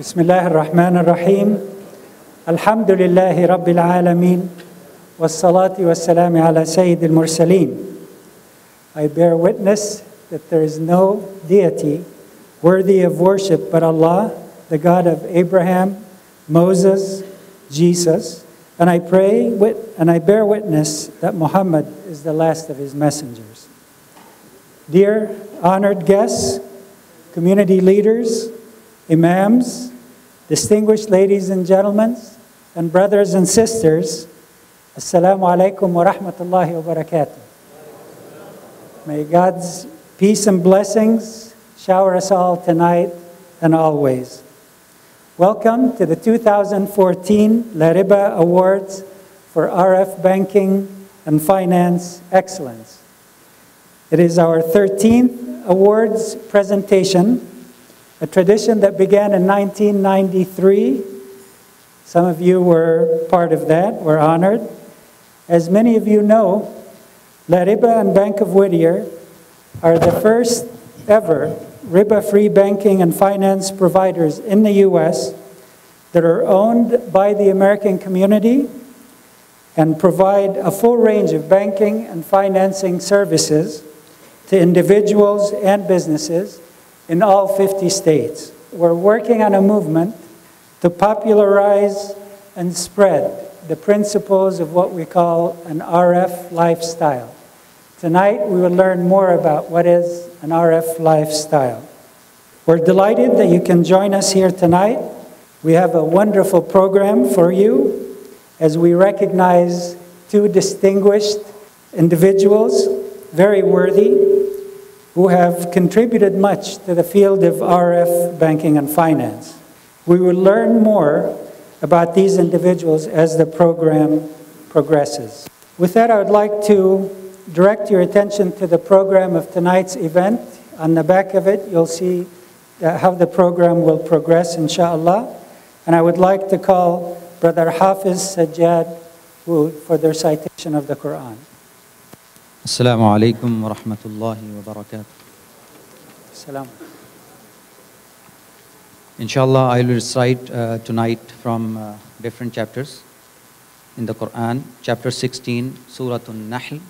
بسم الله الرحمن الرحيم الحمد لله رب العالمين والصلاة والسلام على سيد المرسلين. I bear witness that there is no deity worthy of worship but Allah, the God of Abraham, Moses, Jesus, and I bear witness that Muhammad is the last of his messengers. Dear honored guests, community leaders, imams, distinguished ladies and gentlemen, and brothers and sisters, Assalamu alaikum wa rahmatullahi wa barakatuh. May God's peace and blessings shower us all tonight and always. Welcome to the 2014 LARIBA Awards for RF Banking and Finance Excellence. It is our 13th awards presentation, a tradition that began in 1993. Some of you were part of that. We're honored. As many of you know, LARIBA and Bank of Whittier are the first ever riba-free banking and finance providers in the U.S. that are owned by the American community and provide a full range of banking and financing services to individuals and businesses in all 50 states. We're working on a movement to popularize and spread the principles of what we call an RF lifestyle. Tonight, we will learn more about what is an RF lifestyle. We're delighted that you can join us here tonight. We have a wonderful program for you as we recognize two distinguished individuals, very worthy, who have contributed much to the field of RF banking and finance. We will learn more about these individuals as the program progresses. With that, I would like to direct your attention to the program of tonight's event. On the back of it, you'll see how the program will progress, inshallah. And I would like to call Brother Hafiz Sajjad for their citation of the Quran. Assalamu alaikum wa rahmatullahi wa barakatuh. Assalamu. Inshallah, I will recite tonight from different chapters in the Quran. Chapter 16, Surah An-Nahl.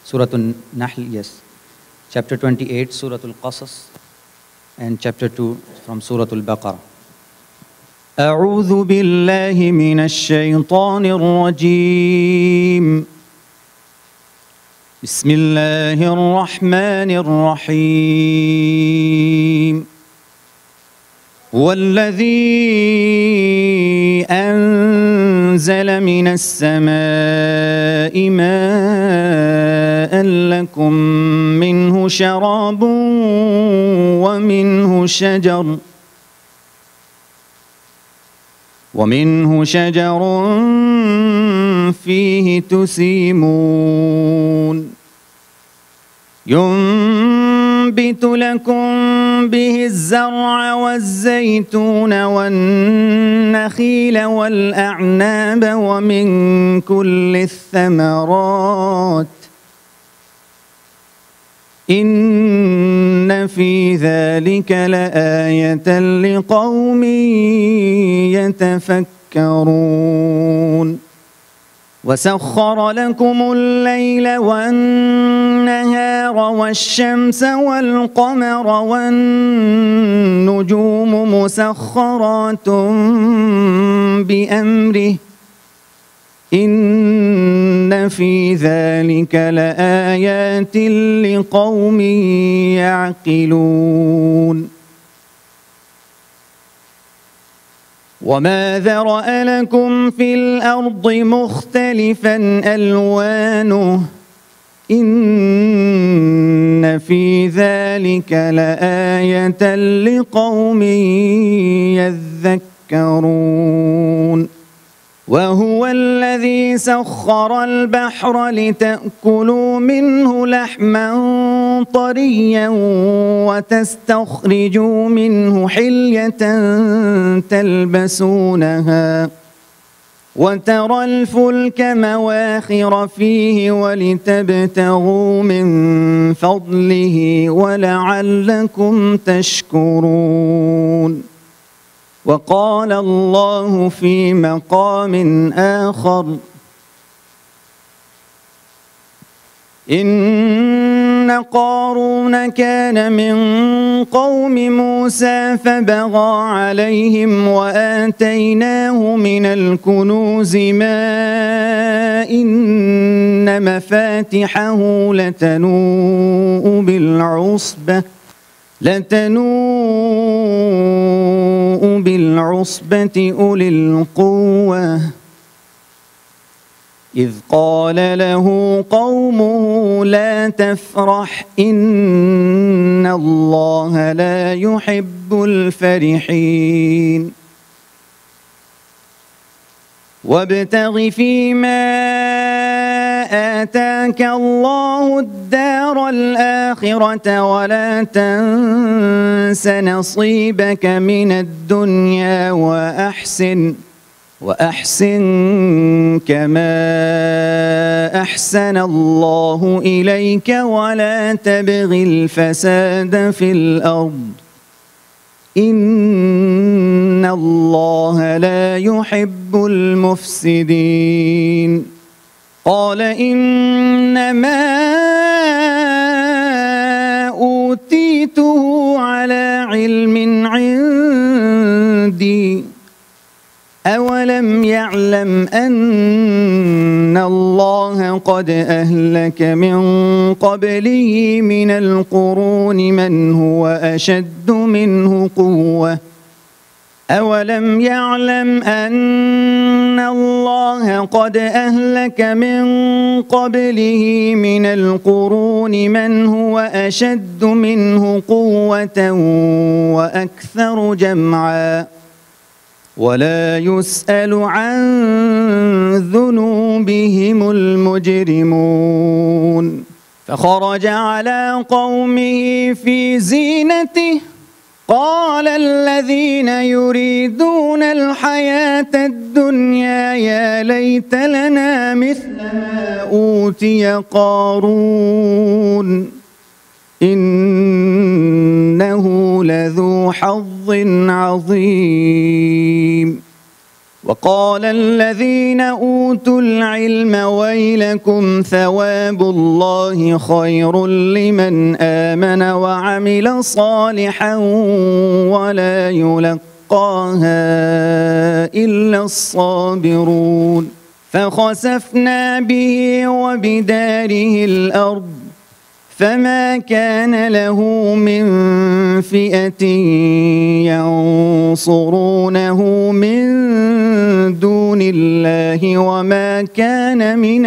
Surah An-Nahl, yes. Chapter 28, Surah Al-Qasas. And chapter 2 from Surah Al-Baqarah. أعوذ بالله من الشيطان الرجيم. بسم الله الرحمن الرحيم. هو الذي أنزل من السماء ماء لكم منه شراب ومنه شجر فيه تسيمون ينبت لكم به الزرع والزيتون والنخيل والأعناب ومن كل الثمرات إن في ذلك لآية لقوم يتفكرون وسخر لكم الليل والنهار والشمس والقمر والنجوم مسخرات بأمره إن في ذلك لآيات لقوم يعقلون وما ذرأ لكم في الأرض مختلفا ألوانه إن في ذلك لآية لقوم يذكرون وهو الذي سخر البحر لتأكلوا منه لحما طريا وتستخرجوا منه حلية تلبسونها وترى الفلك مواخر فيه ولتبتغوا من فضله ولعلكم تشكرون وقال الله في مقام آخر: إن قارون كان من قوم موسى فبغى عليهم وآتيناه من الكنوز ما إن مفاتحه لتنوء بالعصبة أولي القوة إذ قال له قومه لا تفرح إن الله لا يحب الفرحين وابتغ فيما آتاك الله الدار الآخرة ولا تنس نصيبك من الدنيا وأحسن كما أحسن الله إليك ولا تبغ الفساد في الأرض إن الله لا يحب المفسدين قال إنما أوتيته على علم عندي أولم يعلم أن الله قد أهلك من قبله من القرون من هو أشد منه قوة أولم يعلم أن الله قد أهلك من قبله من القرون من هو أشد منه قوة وأكثر جمعا ولا يسأل عن ذنوبهم المجرمون فخرج على قومه في زينته قال الذين يريدون الحياة الدنيا يا ليت لنا مثل ما أوتي قارون إنه لذو حظ عظيم وقال الذين أوتوا العلم ويلكم ثواب الله خير لمن آمن وعمل صالحا ولا يلقاها إلا الصابرون فخسفنا به وبداره الأرض فما كان له من فئة ينصرونه من دون الله وما كان من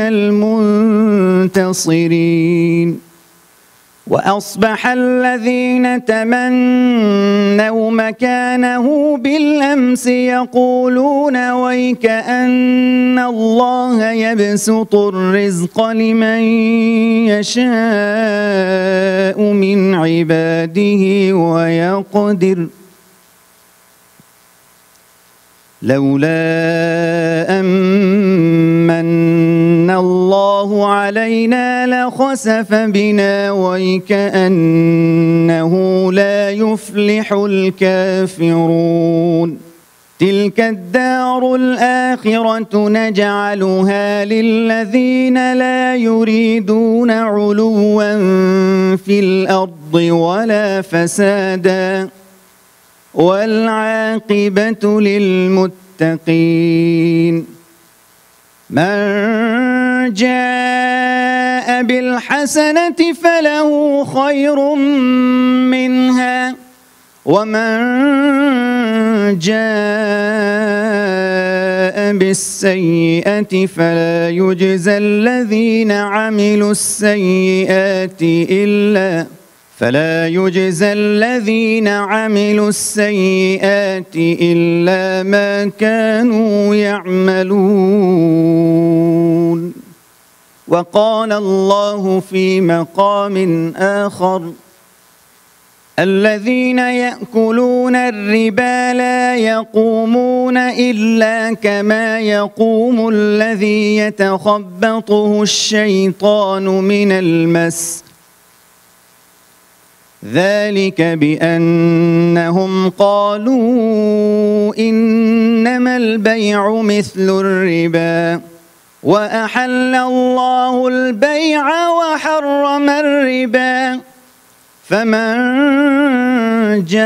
المنتصرين وأصبح الذين تمنوا مكانه بالأمس يقولون ويك أن الله يبسط الرزق لمن يشاء من عباده ويقدر لولا أمن الله علينا لخسف بنا ويكأنه لا يفلح الكافرون تلك الدار الآخرة نجعلها للذين لا يريدون علوا في الأرض ولا فسادا والعاقبة للمتقين من جاء بالحسنة فله خير منها ومن جاء بالسيئة فلا يجزى الذين عملوا السيئات إلا ما كانوا يعملون وقال الله في مقام آخر الذين يأكلون الربا لا يقومون إلا كما يقوم الذي يتخبطه الشيطان من المس ذلك بأنهم قالوا إنما البيع مثل الربا وأحل الله البيع وحرم الربا فمن جاءه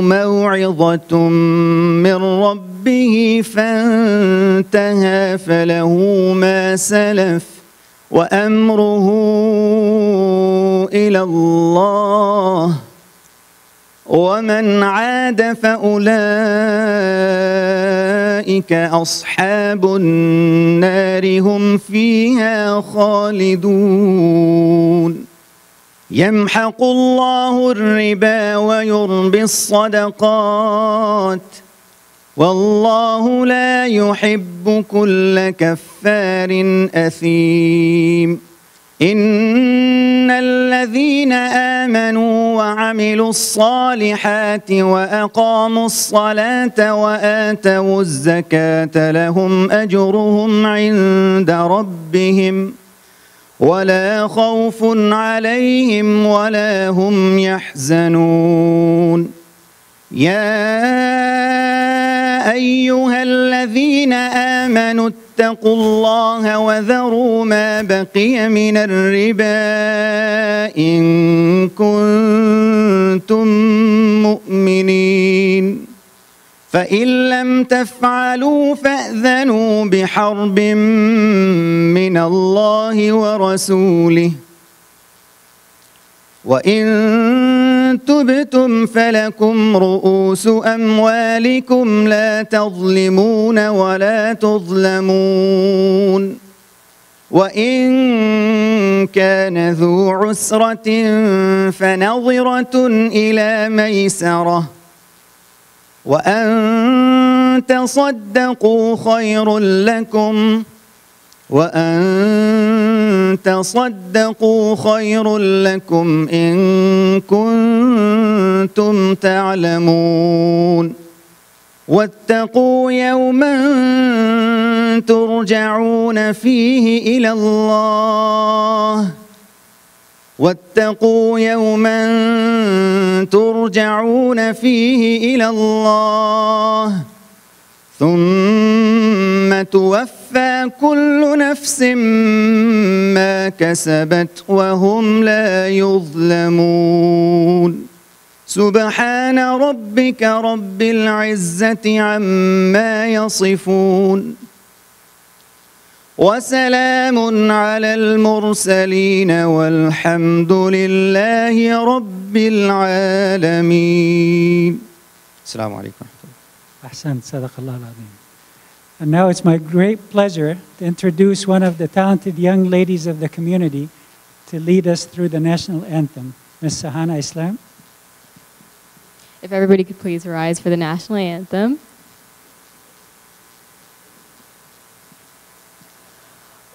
موعظة من ربه فانتهى فله ما سلف وأمره إلى الله ومن عاد فأولئك أصحاب النار هم فيها خالدون يمحق الله الربا ويربي الصدقات والله لا يحب كل كفار أثيم إن الذين آمنوا وعملوا الصالحات وأقاموا الصلاة وآتوا الزكاة لهم أجرهم عند ربهم ولا خوف عليهم ولا هم يحزنون يا أيها الذين آمنوا اتقوا الله وذروا ما بقي من الربا إن كنتم مؤمنين فإن لم تفعلوا فأذنوا بحرب من الله ورسوله وإن تبتم فلكم رؤوس أموالكم لا تظلمون ولا تظلمون وإن كان ذو عسرة فنظرة إلى ميسرة وأن تصدقوا خير لكم إن كنتم تعلمون واتقوا يوما ترجعون فيه إلى الله ثم توفى كل نفس ما كسبت وهم لا يظلمون سبحان ربك رب العزة عما يصفون وسلام على المرسلين والحمد لله رب العالمين. السلام عليكم. Ahsan, Sadaqallah al-Azim. And now it's my great pleasure to introduce one of the talented young ladies of the community to lead us through the national anthem, Ms. Sahana Islam. If everybody could please rise for the national anthem.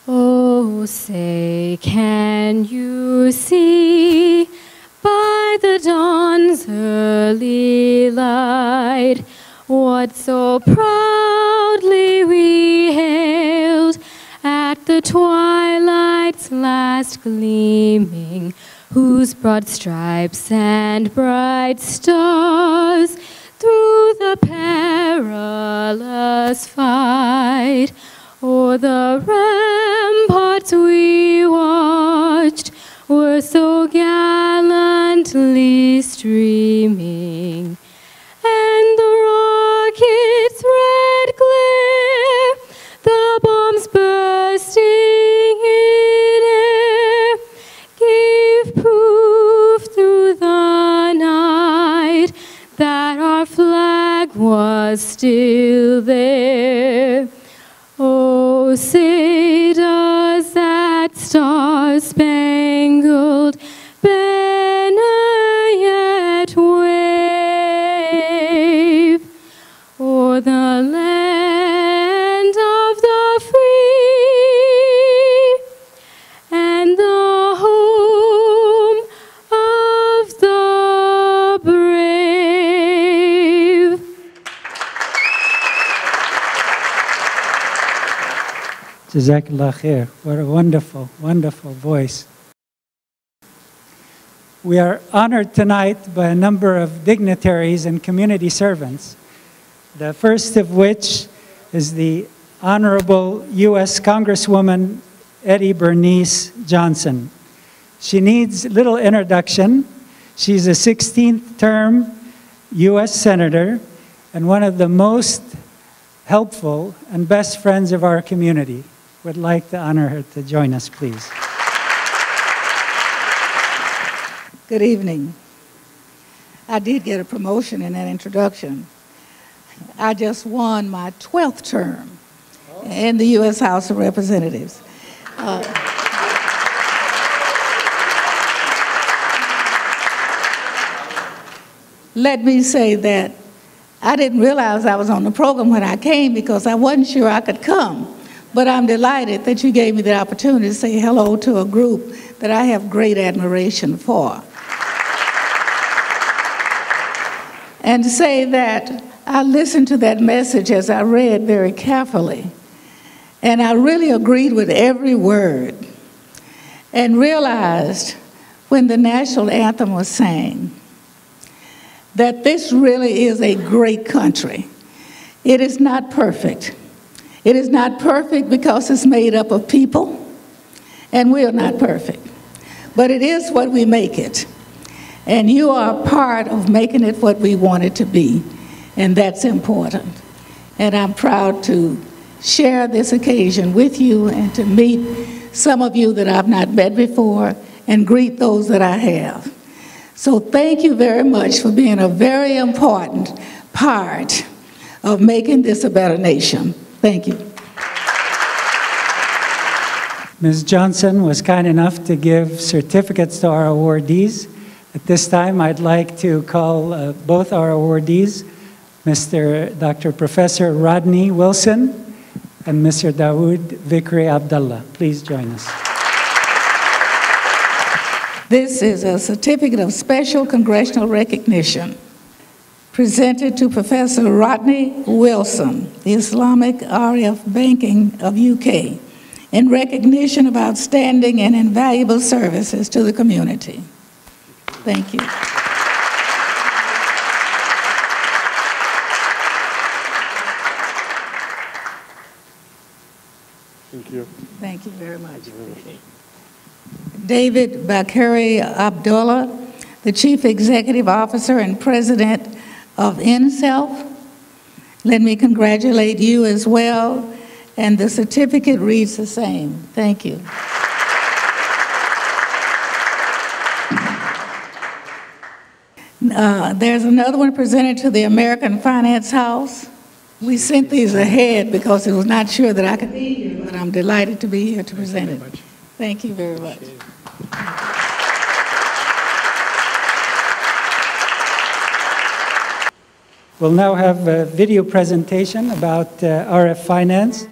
Oh, say, can you see by the dawn's early light what so proudly we hailed at the twilight's last gleaming, whose broad stripes and bright stars through the perilous fight o'er the ramparts we watched were so gallantly streaming, and the rocket's red glare, the bombs bursting in air, gave proof through the night that our flag was still there. Oh, say does that star-spangled banner yet wave o'er the land of the free and the home of the brave? Jazakallah khair. What a wonderful, wonderful voice. We are honored tonight by a number of dignitaries and community servants, the first of which is the Honorable U.S. Congresswoman Eddie Bernice Johnson. She needs little introduction. She's a 16th term U.S. Senator and one of the most helpful and best friends of our community. Would like to honor her to join us, please. Good evening. I did get a promotion in that introduction. I just won my 12th term in the U.S. House of Representatives. Let me say that I didn't realize I was on the program when I came because I wasn't sure I could come. But I'm delighted that you gave me the opportunity to say hello to a group that I have great admiration for. And to say that I listened to that message as I read very carefully. And I really agreed with every word and realized when the national anthem was sang that this really is a great country. It is not perfect. It is not perfect because it's made up of people, and we are not perfect. But it is what we make it. And you are a part of making it what we want it to be, and that's important. And I'm proud to share this occasion with you and to meet some of you that I've not met before and greet those that I have. So thank you very much for being a very important part of making this a better nation. Thank you. Ms. Johnson was kind enough to give certificates to our awardees. At this time, I'd like to call both our awardees, Dr. Professor Rodney Wilson and Mr. Dawood Vikri Abdullah. Please join us. This is a certificate of special congressional recognition presented to Professor Rodney Wilson, the Islamic RF Banking of UK, in recognition of outstanding and invaluable services to the community. Thank you. Thank you. Thank you very much. David Bakari Abdullah, the Chief Executive Officer and President of InSelf. Let me congratulate you as well, and the certificate reads the same. Thank you. There's another one presented to the American Finance House. We sent these ahead because it was not sure that I could be here, but I'm delighted to be here to present it. Thank you very much. We'll now have a video presentation about RF finance.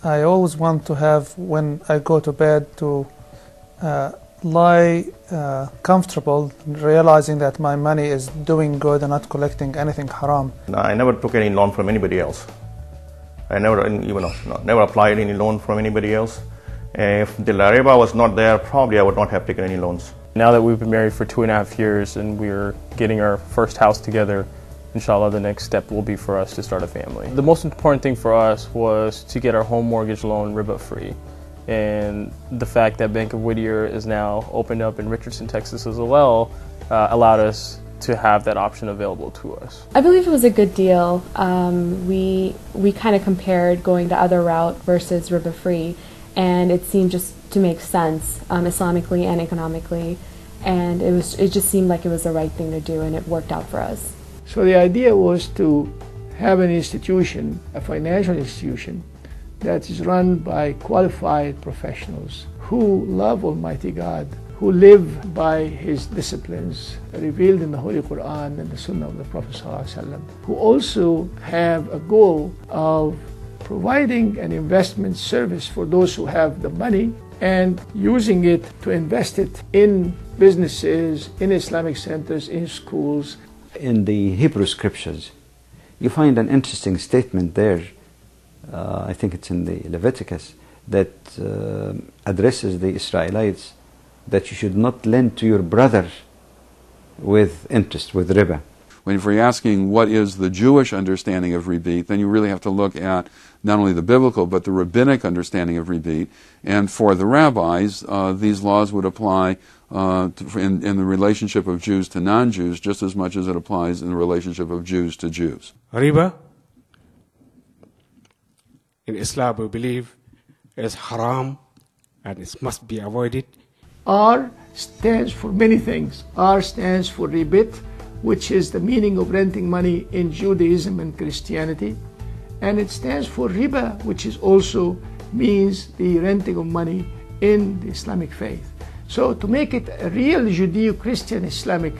I always want to have, when I go to bed, to lie comfortable, realizing that my money is doing good and not collecting anything haram. I never took any loan from anybody else. I never never applied any loan from anybody else. If the LARIBA was not there, probably I would not have taken any loans. Now that we've been married for 2.5 years and we're getting our first house together, inshallah, the next step will be for us to start a family. The most important thing for us was to get our home mortgage loan riba-free. And the fact that Bank of Whittier is now opened up in Richardson, Texas as well, allowed us to have that option available to us. I believe it was a good deal. We kind of compared going the other route versus riba-free, and it seemed just to make sense Islamically and economically, and it just seemed like it was the right thing to do, and it worked out for us. So the idea was to have an institution, a financial institution, that is run by qualified professionals who love Almighty God, who live by His disciplines revealed in the Holy Quran and the Sunnah of the Prophet ﷺ, who also have a goal of providing an investment service for those who have the money and using it to invest it in businesses, in Islamic centers, in schools. In the Hebrew scriptures, you find an interesting statement there, I think it's in the Leviticus, that addresses the Israelites that you should not lend to your brother with interest, with riba. When you're asking what is the Jewish understanding of rebate, then you really have to look at not only the biblical but the rabbinic understanding of rebate. And for the rabbis, these laws would apply in the relationship of Jews to non-Jews just as much as it applies in the relationship of Jews to Jews. Riba, in Islam we believe, is haram and it must be avoided. R stands for many things. R stands for ribit, which is the meaning of renting money in Judaism and Christianity. And it stands for riba, which is also means the renting of money in the Islamic faith. So to make it a real Judeo-Christian Islamic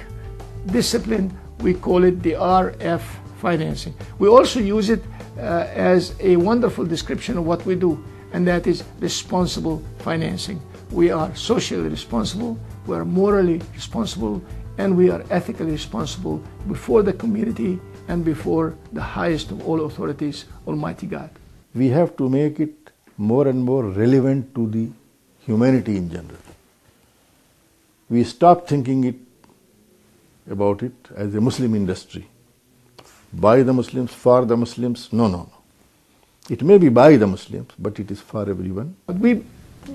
discipline, we call it the RF financing. We also use it as a wonderful description of what we do, and that is responsible financing. We are socially responsible, we are morally responsible, and we are ethically responsible before the community and before the highest of all authorities, Almighty God. We have to make it more and more relevant to the humanity in general. We stop thinking about it as a Muslim industry. By the Muslims, for the Muslims, no. It may be by the Muslims, but it is for everyone. We've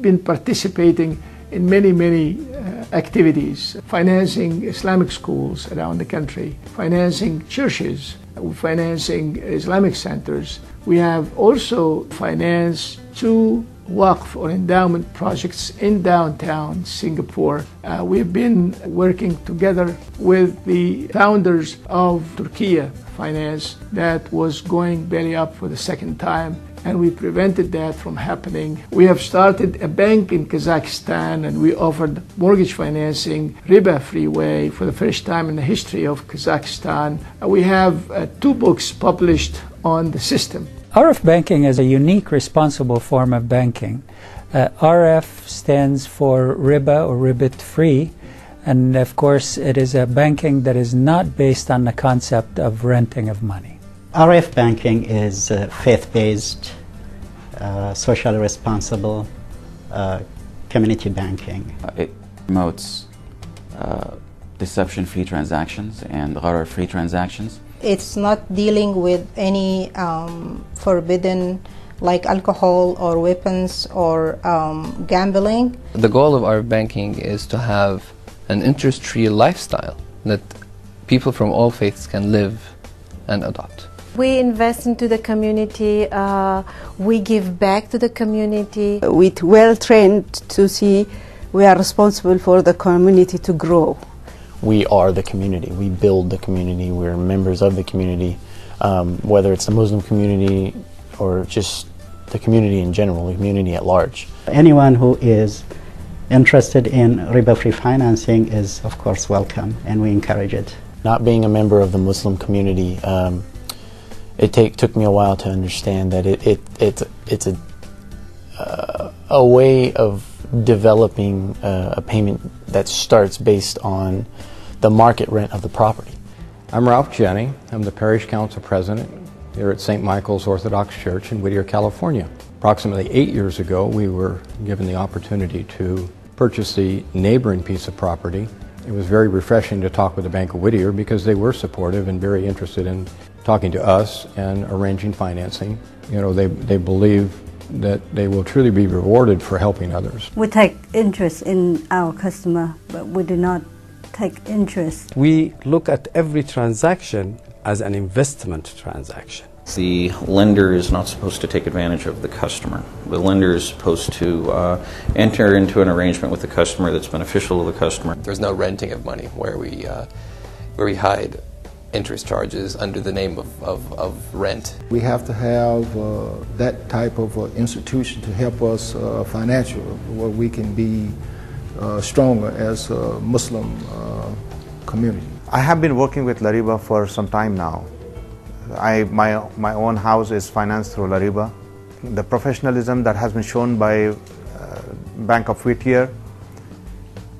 been participating in many activities, financing Islamic schools around the country, financing churches, financing Islamic centers. We have also financed 2 waqf or endowment projects in downtown Singapore. We've been working together with the founders of Turkey Finance that was going belly up for the second time, and we prevented that from happening. We have started a bank in Kazakhstan, and we offered mortgage financing riba-free way for the first time in the history of Kazakhstan. We have 2 books published on the system. RF banking is a unique, responsible form of banking. RF stands for riba or ribbit-free, and of course it is a banking that is not based on the concept of renting of money. RF banking is faith-based, socially responsible, community banking. It promotes deception-free transactions and gharar-free transactions. It's not dealing with any forbidden, like alcohol or weapons or gambling. The goal of our banking is to have an interest-free lifestyle that people from all faiths can live and adopt. We invest into the community, we give back to the community. We're well trained to see we are responsible for the community to grow. We are the community, we build the community, we're members of the community, whether it's the Muslim community or just the community in general, the community at large. Anyone who is interested in riba-free financing is of course welcome, and we encourage it. Not being a member of the Muslim community, it took me a while to understand that it's a way of developing a payment that starts based on the market rent of the property. I'm Ralph Jenny. I'm the Parish Council President here at St. Michael's Orthodox Church in Whittier, California. Approximately 8 years ago, we were given the opportunity to purchase the neighboring piece of property. It was very refreshing to talk with the Bank of Whittier because they were supportive and very interested in talking to us and arranging financing. You know, they believe that they will truly be rewarded for helping others. We take interest in our customer, but we do not take interest. We look at every transaction as an investment transaction. The lender is not supposed to take advantage of the customer. The lender is supposed to enter into an arrangement with the customer that's beneficial to the customer. There's no renting of money where we hide interest charges under the name of rent. We have to have that type of institution to help us financially, where we can be stronger as a Muslim community. I have been working with LARIBA for some time now. My own house is financed through LARIBA. The professionalism that has been shown by Bank of Whittier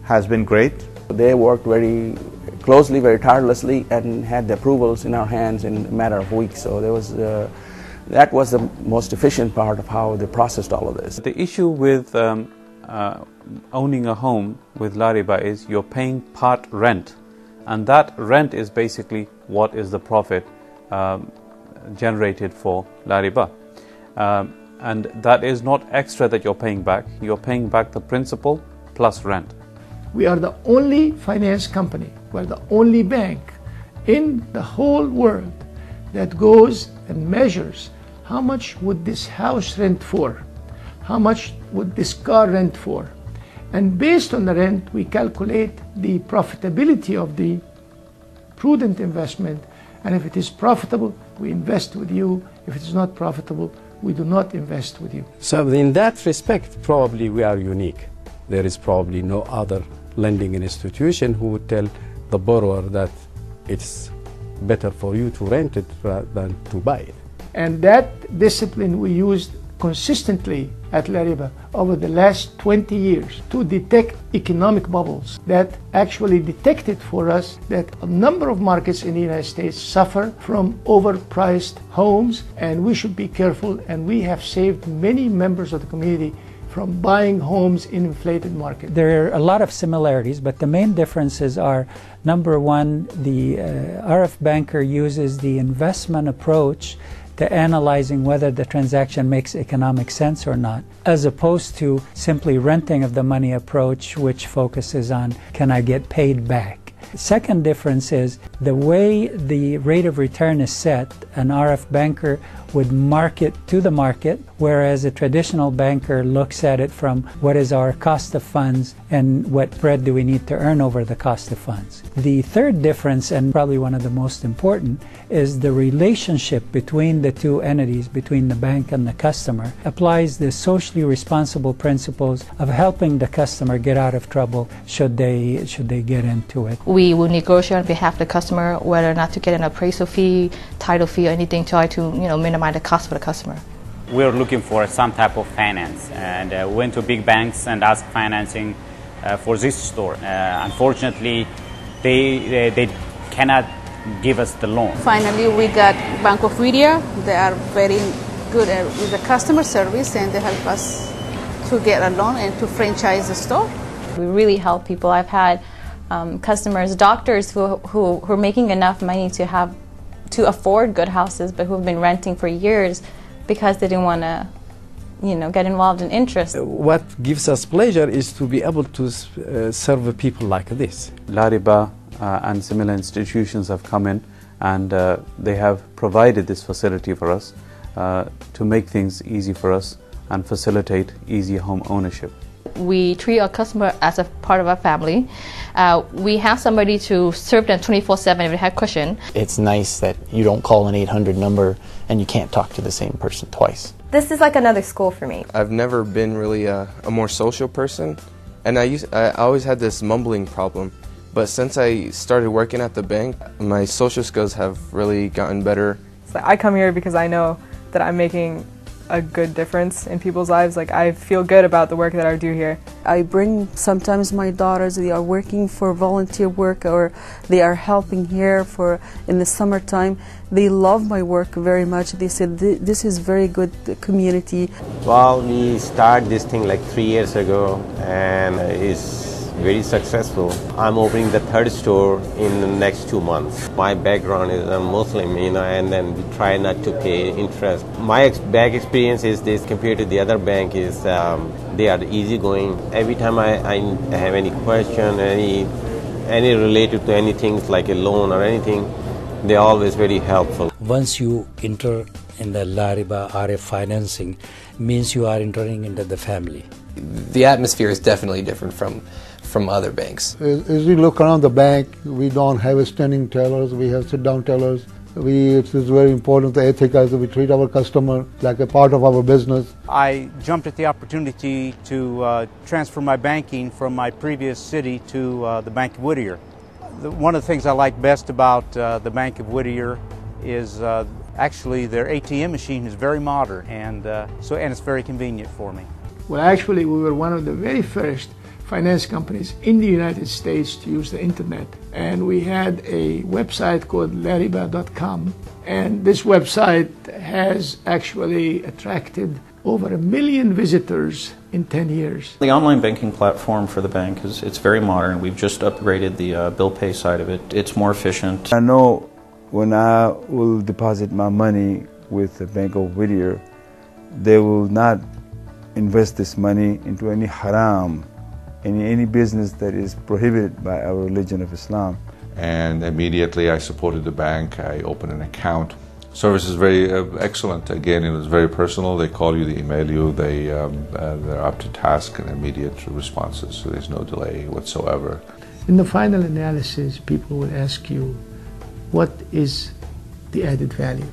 has been great. They worked very closely, very tirelessly, and had the approvals in our hands in a matter of weeks. So there was that was the most efficient part of how they processed all of this. The issue with owning a home with LARIBA is you're paying part rent, and that rent is basically what is the profit generated for LARIBA. And that is not extra that you're paying back. You're paying back the principal plus rent. We are the only finance company, we're the only bank in the whole world that goes and measures how much would this house rent for, how much would this car rent for. And based on the rent, we calculate the profitability of the prudent investment. And if it is profitable, we invest with you. If it is not profitable, we do not invest with you. So in that respect, probably we are unique. There is probably no other lending institution who would tell the borrower that it's better for you to rent it rather than to buy it. And that discipline we used consistently at LARIBA over the last 20 years to detect economic bubbles that actually detected for us that a number of markets in the United States suffer from overpriced homes, and we should be careful, and we have saved many members of the community from buying homes in inflated markets. There are a lot of similarities, but the main differences are, number one, the RF banker uses the investment approach to analyzing whether the transaction makes economic sense or not, as opposed to simply renting of the money approach, which focuses on, can I get paid back? The second difference is the way the rate of return is set. An RF banker would mark it to the market, whereas a traditional banker looks at it from what is our cost of funds and what spread do we need to earn over the cost of funds. The third difference, and probably one of the most important, is the relationship between the two entities, between the bank and the customer, applies the socially responsible principles of helping the customer get out of trouble should they get into it. We will negotiate on behalf of the customer whether or not to get an appraisal fee, title fee, or anything to try to minimize the cost for the customer. We're looking for some type of finance and went to big banks and asked financing for this store. Unfortunately, they cannot give us the loan. Finally, we got Bank of Whittier. They are very good with the customer service, and they help us to get a loan and to franchise the store. We really help people. I've had customers, doctors who are making enough money to afford good houses, but who've been renting for years because they didn't want to, get involved in interest. What gives us pleasure is to be able to serve people like this. LARIBA and similar institutions have come in and they have provided this facility for us to make things easy for us and facilitate easy home ownership. We treat our customer as a part of our family. We have somebody to serve them 24/7 if they have question. It's nice that you don't call an 800 number and you can't talk to the same person twice. This is like another school for me. I've never been really a more social person, and I always had this mumbling problem. But since I started working at the bank, my social skills have really gotten better. So I come here because I know that I'm making a good difference in people's lives. Like, I feel good about the work that I do here. I bring sometimes my daughters, they are working for volunteer work or they are helping here in the summertime. They love my work very much. They said this is very good community. Well, we started this thing like 3 years ago and it's very successful. I'm opening the third store in the next 2 months. My background is a Muslim, and then we try not to pay interest. My bank experience is this compared to the other bank is they are easygoing. Every time I have any question, any related to anything like a loan or anything, they're always very helpful. Once you enter in the LARIBA RF financing, means you are entering into the family. The atmosphere is definitely different from from other banks? As we look around the bank, we don't have standing tellers, we have sit-down tellers. It is very important, the ethic as we treat our customer like a part of our business. I jumped at the opportunity to transfer my banking from my previous city to the Bank of Whittier. One of the things I like best about the Bank of Whittier is actually their ATM machine is very modern, and it's very convenient for me. Well, actually, we were one of the very first finance companies in the United States to use the internet. And we had a website called LARIBA.com. And this website has actually attracted over 1 million visitors in 10 years. The online banking platform for the bank it's very modern. We've just upgraded the bill pay side of it. It's more efficient. I know when I will deposit my money with the Bank of Whittier, they will not invest this money into any haram, any business that is prohibited by our religion of Islam. And immediately I supported the bank. I opened an account. Service is very excellent. Again, it was very personal. They call you, they email you, they're up to task and immediate responses, so there's no delay whatsoever. In the final analysis, people will ask you, what is the added value?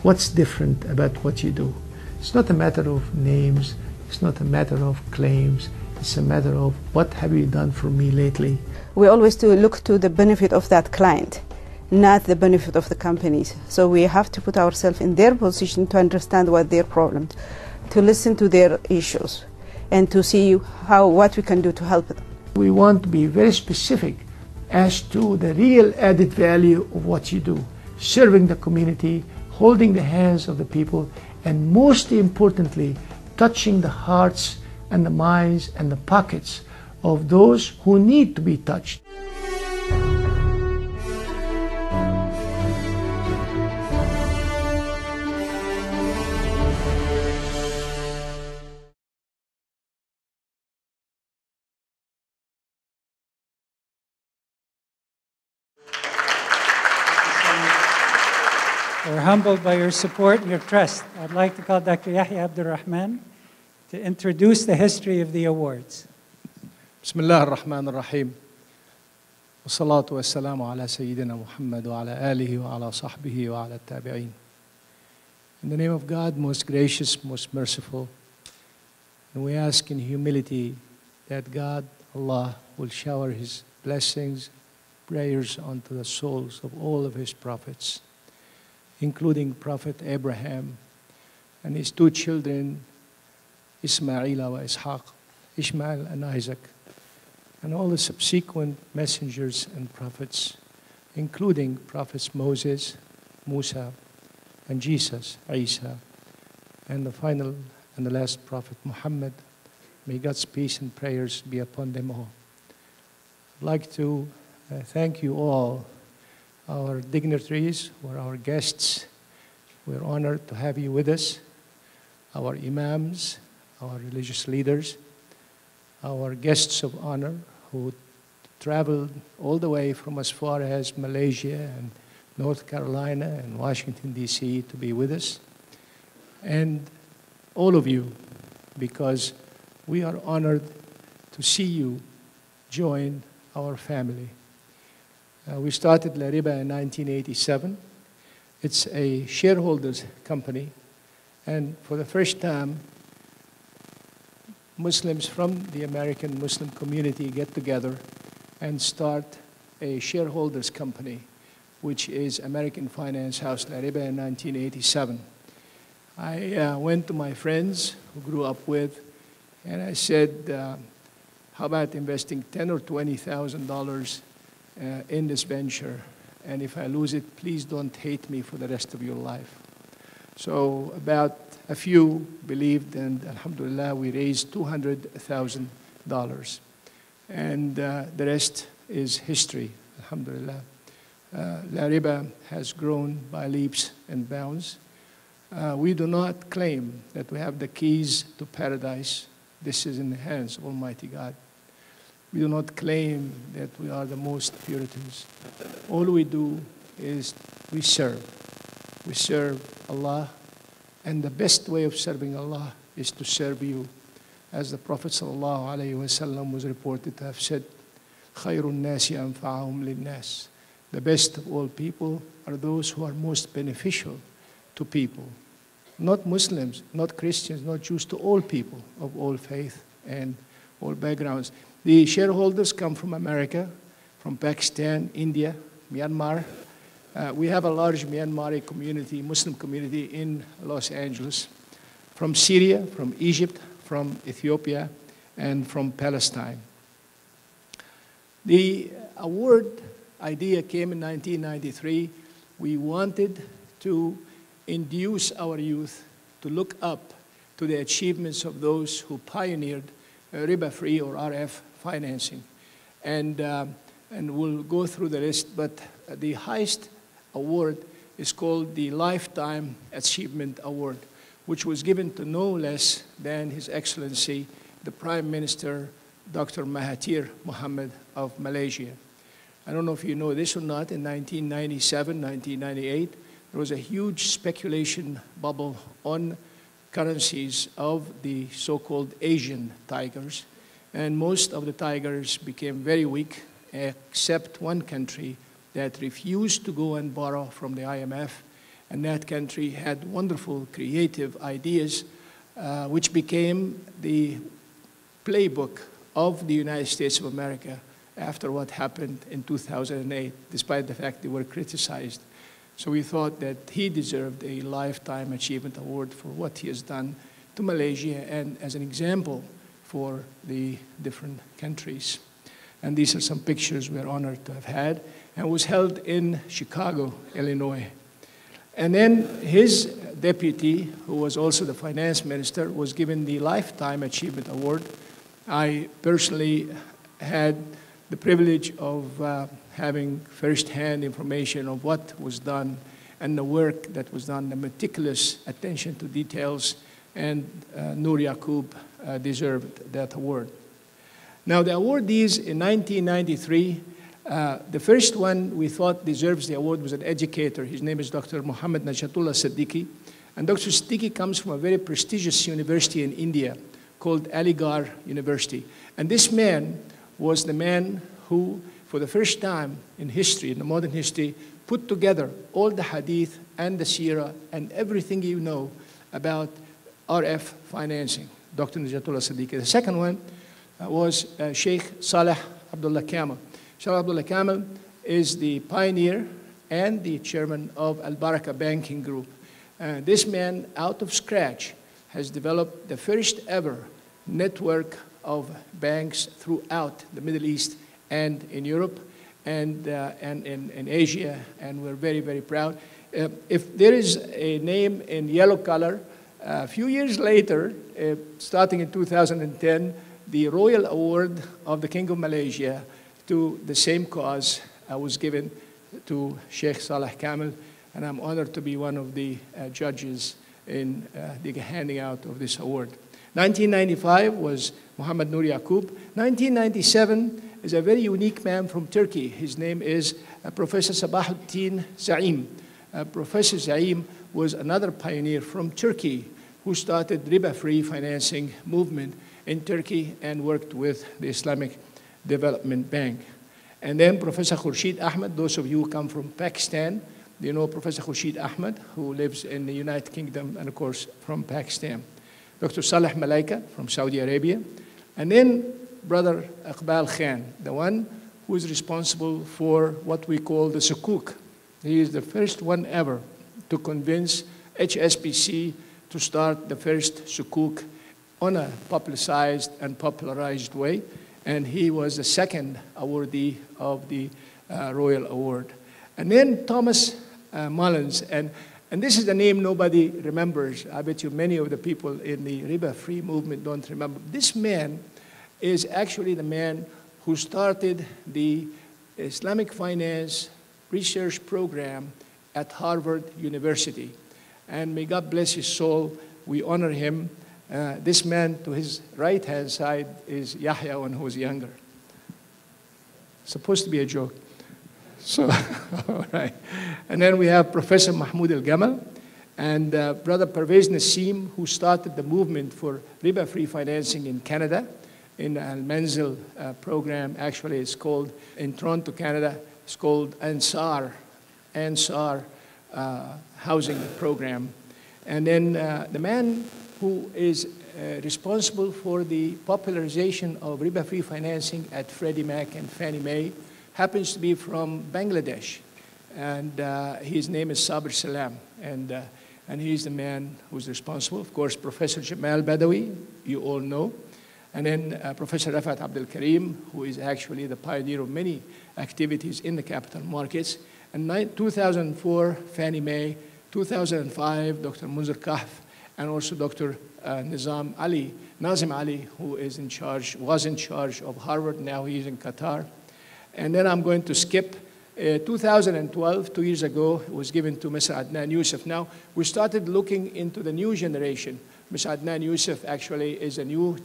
What's different about what you do? It's not a matter of names, it's not a matter of claims, it's a matter of what have you done for me lately. We always look to the benefit of that client, not the benefit of the companies. So we have to put ourselves in their position to understand what their problems, to listen to their issues, and to see what we can do to help them. We want to be very specific as to the real added value of what you do, serving the community, holding the hands of the people, and most importantly, touching the hearts and the minds and the pockets of those who need to be touched. We're humbled by your support and your trust. I'd like to call Dr. Yahya Abdul Rahman to introduce the history of the awards. بسم الله الرحمن الرحيم والصلاة والسلام على سيدنا محمد وعلى آله وعلى صحبه وعلى التابعين. In the name of God, most gracious, most merciful, and we ask in humility that God, Allah, will shower His blessings, prayers onto the souls of all of His prophets, including Prophet Abraham and his 2 children, Ismail wa Ishaq, Ishmael and Isaac, and all the subsequent messengers and prophets, including prophets Moses, Musa, and Jesus, Isa, and the final and the last prophet Muhammad. May God's peace and prayers be upon them all. I'd like to thank you all, our dignitaries, or our guests. We're honored to have you with us, our imams, our religious leaders, our guests of honor who traveled all the way from as far as Malaysia and North Carolina and Washington, D.C. to be with us, and all of you, because we are honored to see you join our family. We started LARIBA in 1987. It's a shareholders company, and for the first time, Muslims from the American Muslim community get together and start a shareholders company, which is American Finance House LARIBA in 1987. I went to my friends who grew up with, and I said, how about investing $10,000 or $20,000 in this venture, and if I lose it, please don't hate me for the rest of your life. So about a few believed, and alhamdulillah, we raised $200,000. And the rest is history, alhamdulillah. LARIBA has grown by leaps and bounds. We do not claim that we have the keys to paradise. This is in the hands of Almighty God. We do not claim that we are the most Puritans. All we do is we serve. We serve Allah, and the best way of serving Allah is to serve you, as the Prophet ﷺ was reported to have said, خَيْرُ النَّاسِ أَنْفَعَهُمْ لِلنَّاسِ. The best of all people are those who are most beneficial to people. Not Muslims, not Christians, not Jews, to all people of all faith and all backgrounds. The shareholders come from America, from Pakistan, India, Myanmar. We have a large Myanmari community, Muslim community in Los Angeles, from Syria, from Egypt, from Ethiopia, and from Palestine. The award idea came in 1993. We wanted to induce our youth to look up to the achievements of those who pioneered riba-free or RF financing. And we'll go through the list, but the highest award is called the Lifetime Achievement Award, which was given to no less than His Excellency, the Prime Minister, Dr. Mahathir Mohamad of Malaysia. I don't know if you know this or not, in 1997, 1998, there was a huge speculation bubble on currencies of the so-called Asian tigers, and most of the tigers became very weak, except one country that refused to go and borrow from the IMF, and that country had wonderful creative ideas, which became the playbook of the United States of America after what happened in 2008, despite the fact they were criticized. So we thought that he deserved a Lifetime Achievement Award for what he has done to Malaysia and as an example for the different countries. And these are some pictures we're honored to have had, and was held in Chicago, Illinois. And then his deputy, who was also the finance minister, was given the Lifetime Achievement Award. I personally had the privilege of having first-hand information of what was done and the work that was done, the meticulous attention to details, and Noor Yaqub deserved that award. Now, the awardees in 1993, the first one we thought deserves the award was an educator. His name is Dr. Muhammad Najatullah Siddiqui. And Dr. Siddiqui comes from a very prestigious university in India called Aligarh University. And this man was the man who, for the first time in history, in the modern history, put together all the hadith and the seerah and everything you know about RF financing, Dr. Najatullah Siddiqui. The second one was Sheikh Saleh Abdullah Kamal. Sheikh Abdullah Kamal is the pioneer and the chairman of Al Baraka Banking Group. This man, out of scratch, has developed the first ever network of banks throughout the Middle East and in Europe and in Asia, and we're very, very proud. If there is a name in yellow color, a few years later, starting in 2010, the Royal Award of the King of Malaysia to the same cause was given to Sheikh Saleh Kamal, and I'm honored to be one of the judges in the handing out of this award. 1995 was Muhammad Noor Yaqub. 1997 is a very unique man from Turkey. His name is Professor Sabahattin Zaim. Professor Zaim was another pioneer from Turkey who started riba-free financing movement in Turkey and worked with the Islamic Development Bank. And then Professor Khurshid Ahmed, those of you who come from Pakistan, you know Professor Khurshid Ahmed, who lives in the United Kingdom and of course from Pakistan. Dr. Saleh Malaika from Saudi Arabia. And then Brother Iqbal Khan, the one who is responsible for what we call the sukuk. He is the first one ever to convince HSBC to start the first sukuk on a publicized and popularized way. And he was the second awardee of the Royal Award. And then Thomas Mullins, and this is the name nobody remembers. I bet you many of the people in the riba-free movement don't remember. This man is actually the man who started the Islamic Finance Research Program at Harvard University. And may God bless his soul, we honor him. This man to his right-hand side is Yahya when he was younger. Supposed to be a joke. So, all right. And then we have Professor Mahmoud Al-Gamal. And Brother Pervez Nassim, who started the movement for riba-free financing in Canada, in Al Manzil program. Actually, it's called, in Toronto, Canada, it's called Ansar housing program. And then the man who is responsible for the popularization of riba-free financing at Freddie Mac and Fannie Mae happens to be from Bangladesh. And his name is Sabir Salam. And he's the man who's responsible. Of course, Professor Jamal Badawi, you all know. And then Professor Rafat Abdel Karim, who is actually the pioneer of many activities in the capital markets. And 2004, Fannie Mae. 2005, Dr. Munzir Kahf, and also Dr. Nazim Ali, who is was in charge of Harvard, now he's in Qatar. And then I'm going to skip 2012, 2 years ago, it was given to Mr. Adnan Youssef. Now, we started looking into the new generation. Mr. Adnan Youssef actually is a new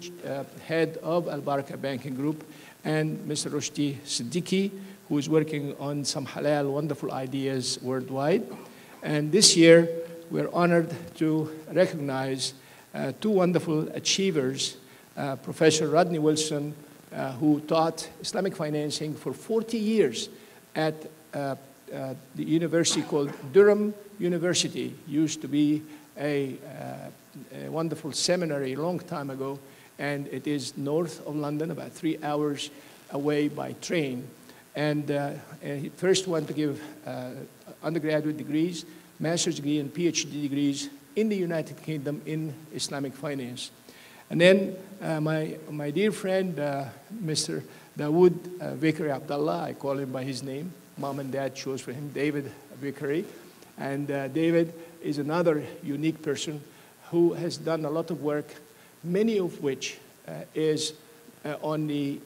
head of Al Baraka Banking Group, and Mr. Rushdie Siddiqui, who is working on some halal, wonderful ideas worldwide. And this year, we're honored to recognize two wonderful achievers, Professor Rodney Wilson, who taught Islamic financing for 40 years at the university called Durham University. Used to be a wonderful seminary a long time ago, and it is north of London, about 3 hours away by train. And he first one to give undergraduate degrees, master's degree, and PhD degrees in the United Kingdom in Islamic finance. And then my dear friend, Mr. Dawood Vikri Abdullah, I call him by his name. Mom and dad chose for him David Vikri. And David is another unique person who has done a lot of work, many of which is on the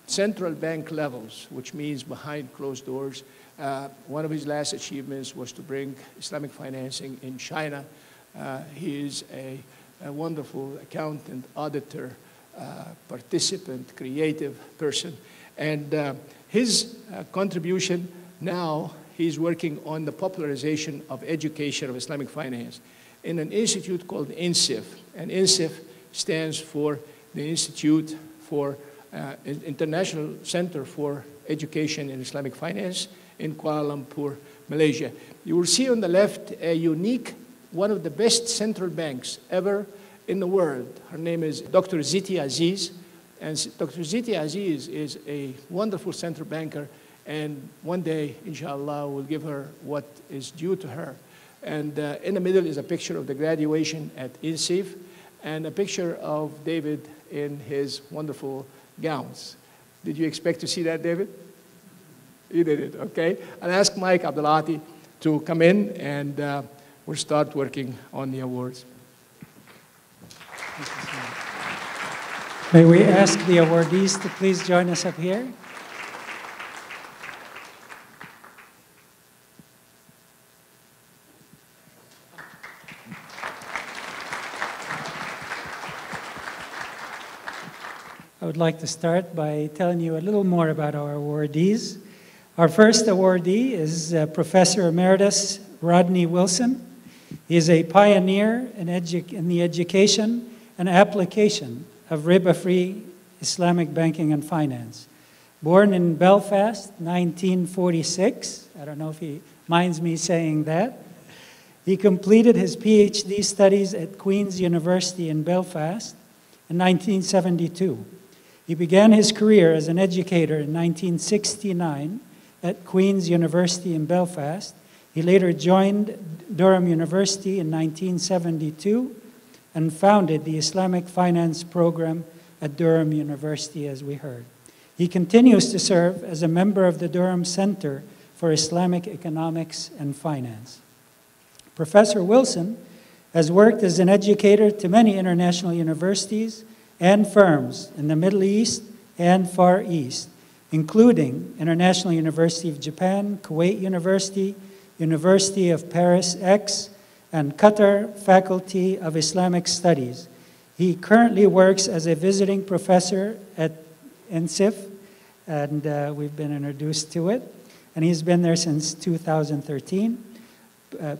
central bank levels, which means behind closed doors. One of his last achievements was to bring Islamic financing in China. He is a wonderful accountant, auditor, participant, creative person. And his contribution now, he's working on the popularization of education of Islamic finance in an institute called INSIF. And INSIF stands for the Institute for International Center for Education in Islamic Finance in Kuala Lumpur, Malaysia. You will see on the left a unique, one of the best central banks ever in the world. Her name is Dr. Ziti Aziz. And Dr. Ziti Aziz is a wonderful central banker, and one day, inshallah, we'll give her what is due to her. And in the middle is a picture of the graduation at INSIF, and a picture of David in his wonderful gowns. Did you expect to see that, David? You did it, okay. I'll ask Mike Abdelati to come in, and we'll start working on the awards. May we ask the awardees to please join us up here? I would like to start by telling you a little more about our awardees. Our first awardee is Professor Emeritus Rodney Wilson. He is a pioneer in the education and application of riba-free Islamic banking and finance. Born in Belfast, 1946, I don't know if he minds me saying that. He completed his PhD studies at Queen's University in Belfast in 1972. He began his career as an educator in 1969 at Queen's University in Belfast. He later joined Durham University in 1972 and founded the Islamic Finance Program at Durham University, as we heard. He continues to serve as a member of the Durham Center for Islamic Economics and Finance. Professor Wilson has worked as an educator to many international universities and firms in the Middle East and Far East, including International University of Japan, Kuwait University, University of Paris X, and Qatar Faculty of Islamic Studies. He currently works as a visiting professor at INSIF, and we've been introduced to it, and he's been there since 2013.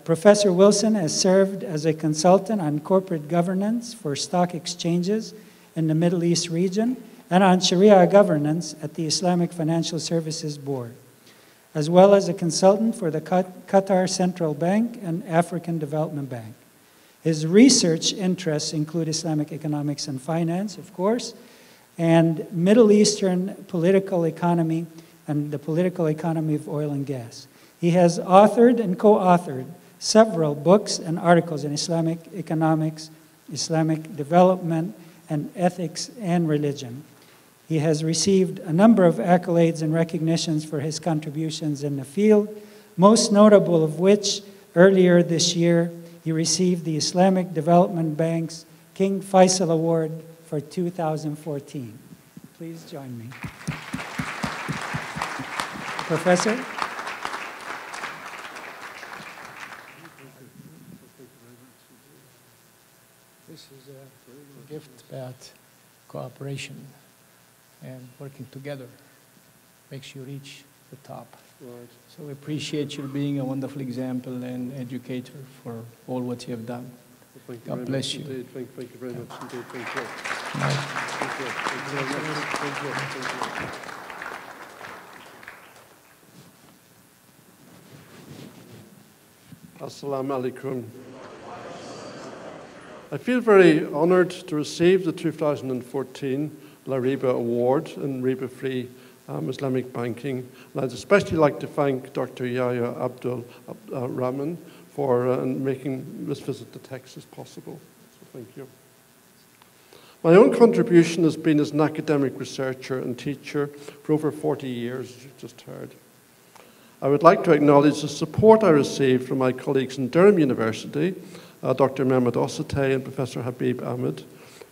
Professor Wilson has served as a consultant on corporate governance for stock exchanges in the Middle East region and on Sharia governance at the Islamic Financial Services Board, as well as a consultant for the Qatar Central Bank and African Development Bank. His research interests include Islamic economics and finance, of course, and Middle Eastern political economy and the political economy of oil and gas. He has authored and co-authored several books and articles in Islamic economics, Islamic development, and ethics and religion. He has received a number of accolades and recognitions for his contributions in the field, most notable of which, earlier this year, he received the Islamic Development Bank's King Faisal Award for 2014. Please join me. Professor? This is a gift about cooperation and working together makes you reach the top. Right. So we appreciate you being a wonderful example and educator for all what you have done. Well, God bless you. Indeed. Thank you very much indeed. Thank you. Right. Thank you. Thank you very much. Thank you. Thank you. Assalamu alaikum. I feel very honoured to receive the 2014 LARIBA Award in Riba Free Islamic Banking. And I'd especially like to thank Dr. Yahya Abdul Rahman for making this visit to Texas possible. So thank you. My own contribution has been as an academic researcher and teacher for over 40 years, as you've just heard. I would like to acknowledge the support I received from my colleagues in Durham University, Dr. Mehmet Osatay and Professor Habib Ahmed.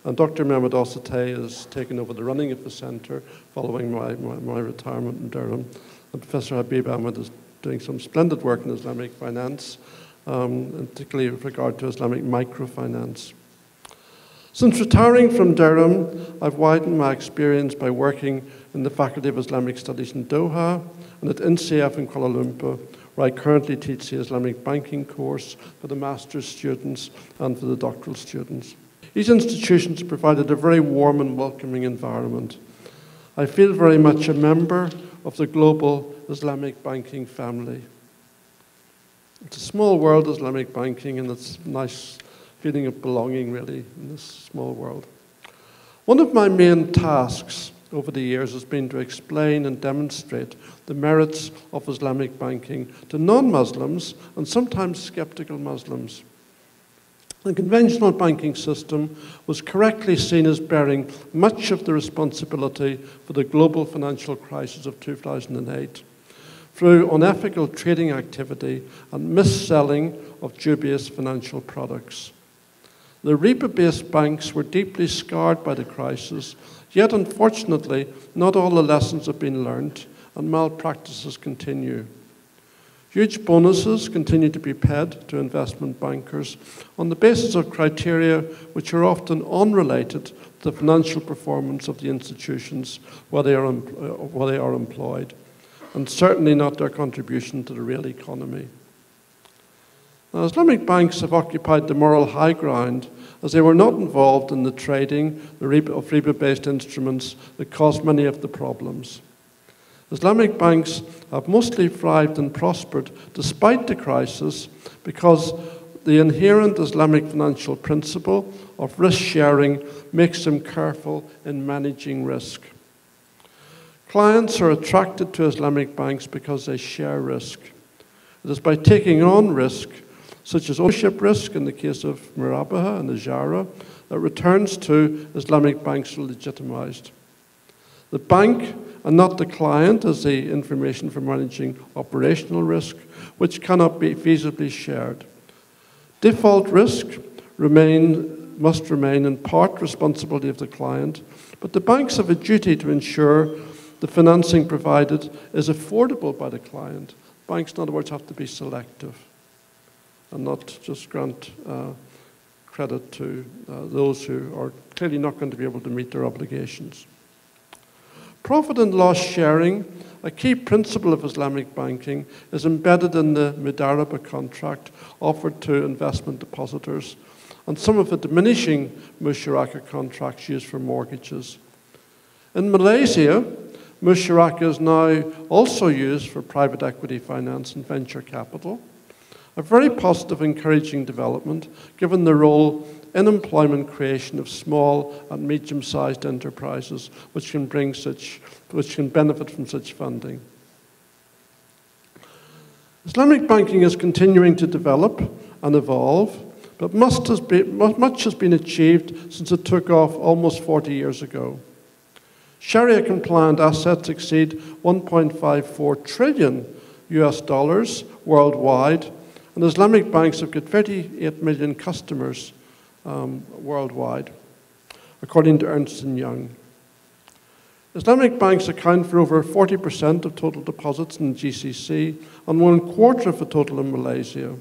And Dr. Mehmet Osatay has taken over the running of the centre following my retirement in Durham. And Professor Habib Ahmed is doing some splendid work in Islamic finance, and particularly with regard to Islamic microfinance. Since retiring from Durham, I've widened my experience by working in the Faculty of Islamic Studies in Doha and at INCF in Kuala Lumpur, where I currently teach the Islamic banking course for the master's students and for the doctoral students. These institutions provided a very warm and welcoming environment. I feel very much a member of the global Islamic banking family. It's a small world, Islamic banking, and it's a nice feeling of belonging, really, in this small world. One of my main tasks over the years has been to explain and demonstrate the merits of Islamic banking to non-Muslims and sometimes skeptical Muslims. The conventional banking system was correctly seen as bearing much of the responsibility for the global financial crisis of 2008 through unethical trading activity and mis-selling of dubious financial products. The LARIBA-based banks were deeply scarred by the crisis, yet unfortunately not all the lessons have been learnt and malpractices continue. Huge bonuses continue to be paid to investment bankers on the basis of criteria which are often unrelated to the financial performance of the institutions where they are employed, and certainly not their contribution to the real economy. Now, Islamic banks have occupied the moral high ground as they were not involved in the trading of riba-based instruments that caused many of the problems. Islamic banks have mostly thrived and prospered despite the crisis because the inherent Islamic financial principle of risk sharing makes them careful in managing risk. Clients are attracted to Islamic banks because they share risk. It is by taking on risk, such as ownership risk in the case of Murabaha and Ijara, that returns to Islamic banks are legitimized. The bank and not the client has the information for managing operational risk, which cannot be feasibly shared. Default risk must remain in part responsibility of the client, but the banks have a duty to ensure the financing provided is affordable by the client. Banks, in other words, have to be selective and not just grant credit to those who are clearly not going to be able to meet their obligations. Profit and loss sharing, a key principle of Islamic banking, is embedded in the LARIBA contract offered to investment depositors and some of the diminishing musharaka contracts used for mortgages. In Malaysia, musharaka is now also used for private equity finance and venture capital, a very positive, encouraging development given the role in employment creation of small and medium-sized enterprises which can benefit from such funding. Islamic banking is continuing to develop and evolve, but much has been achieved since it took off almost 40 years ago. Sharia-compliant assets exceed $1.54 trillion worldwide, and Islamic banks have got 38 million customers worldwide, according to Ernst & Young. Islamic banks account for over 40% of total deposits in the GCC and 1/4 of the total in Malaysia.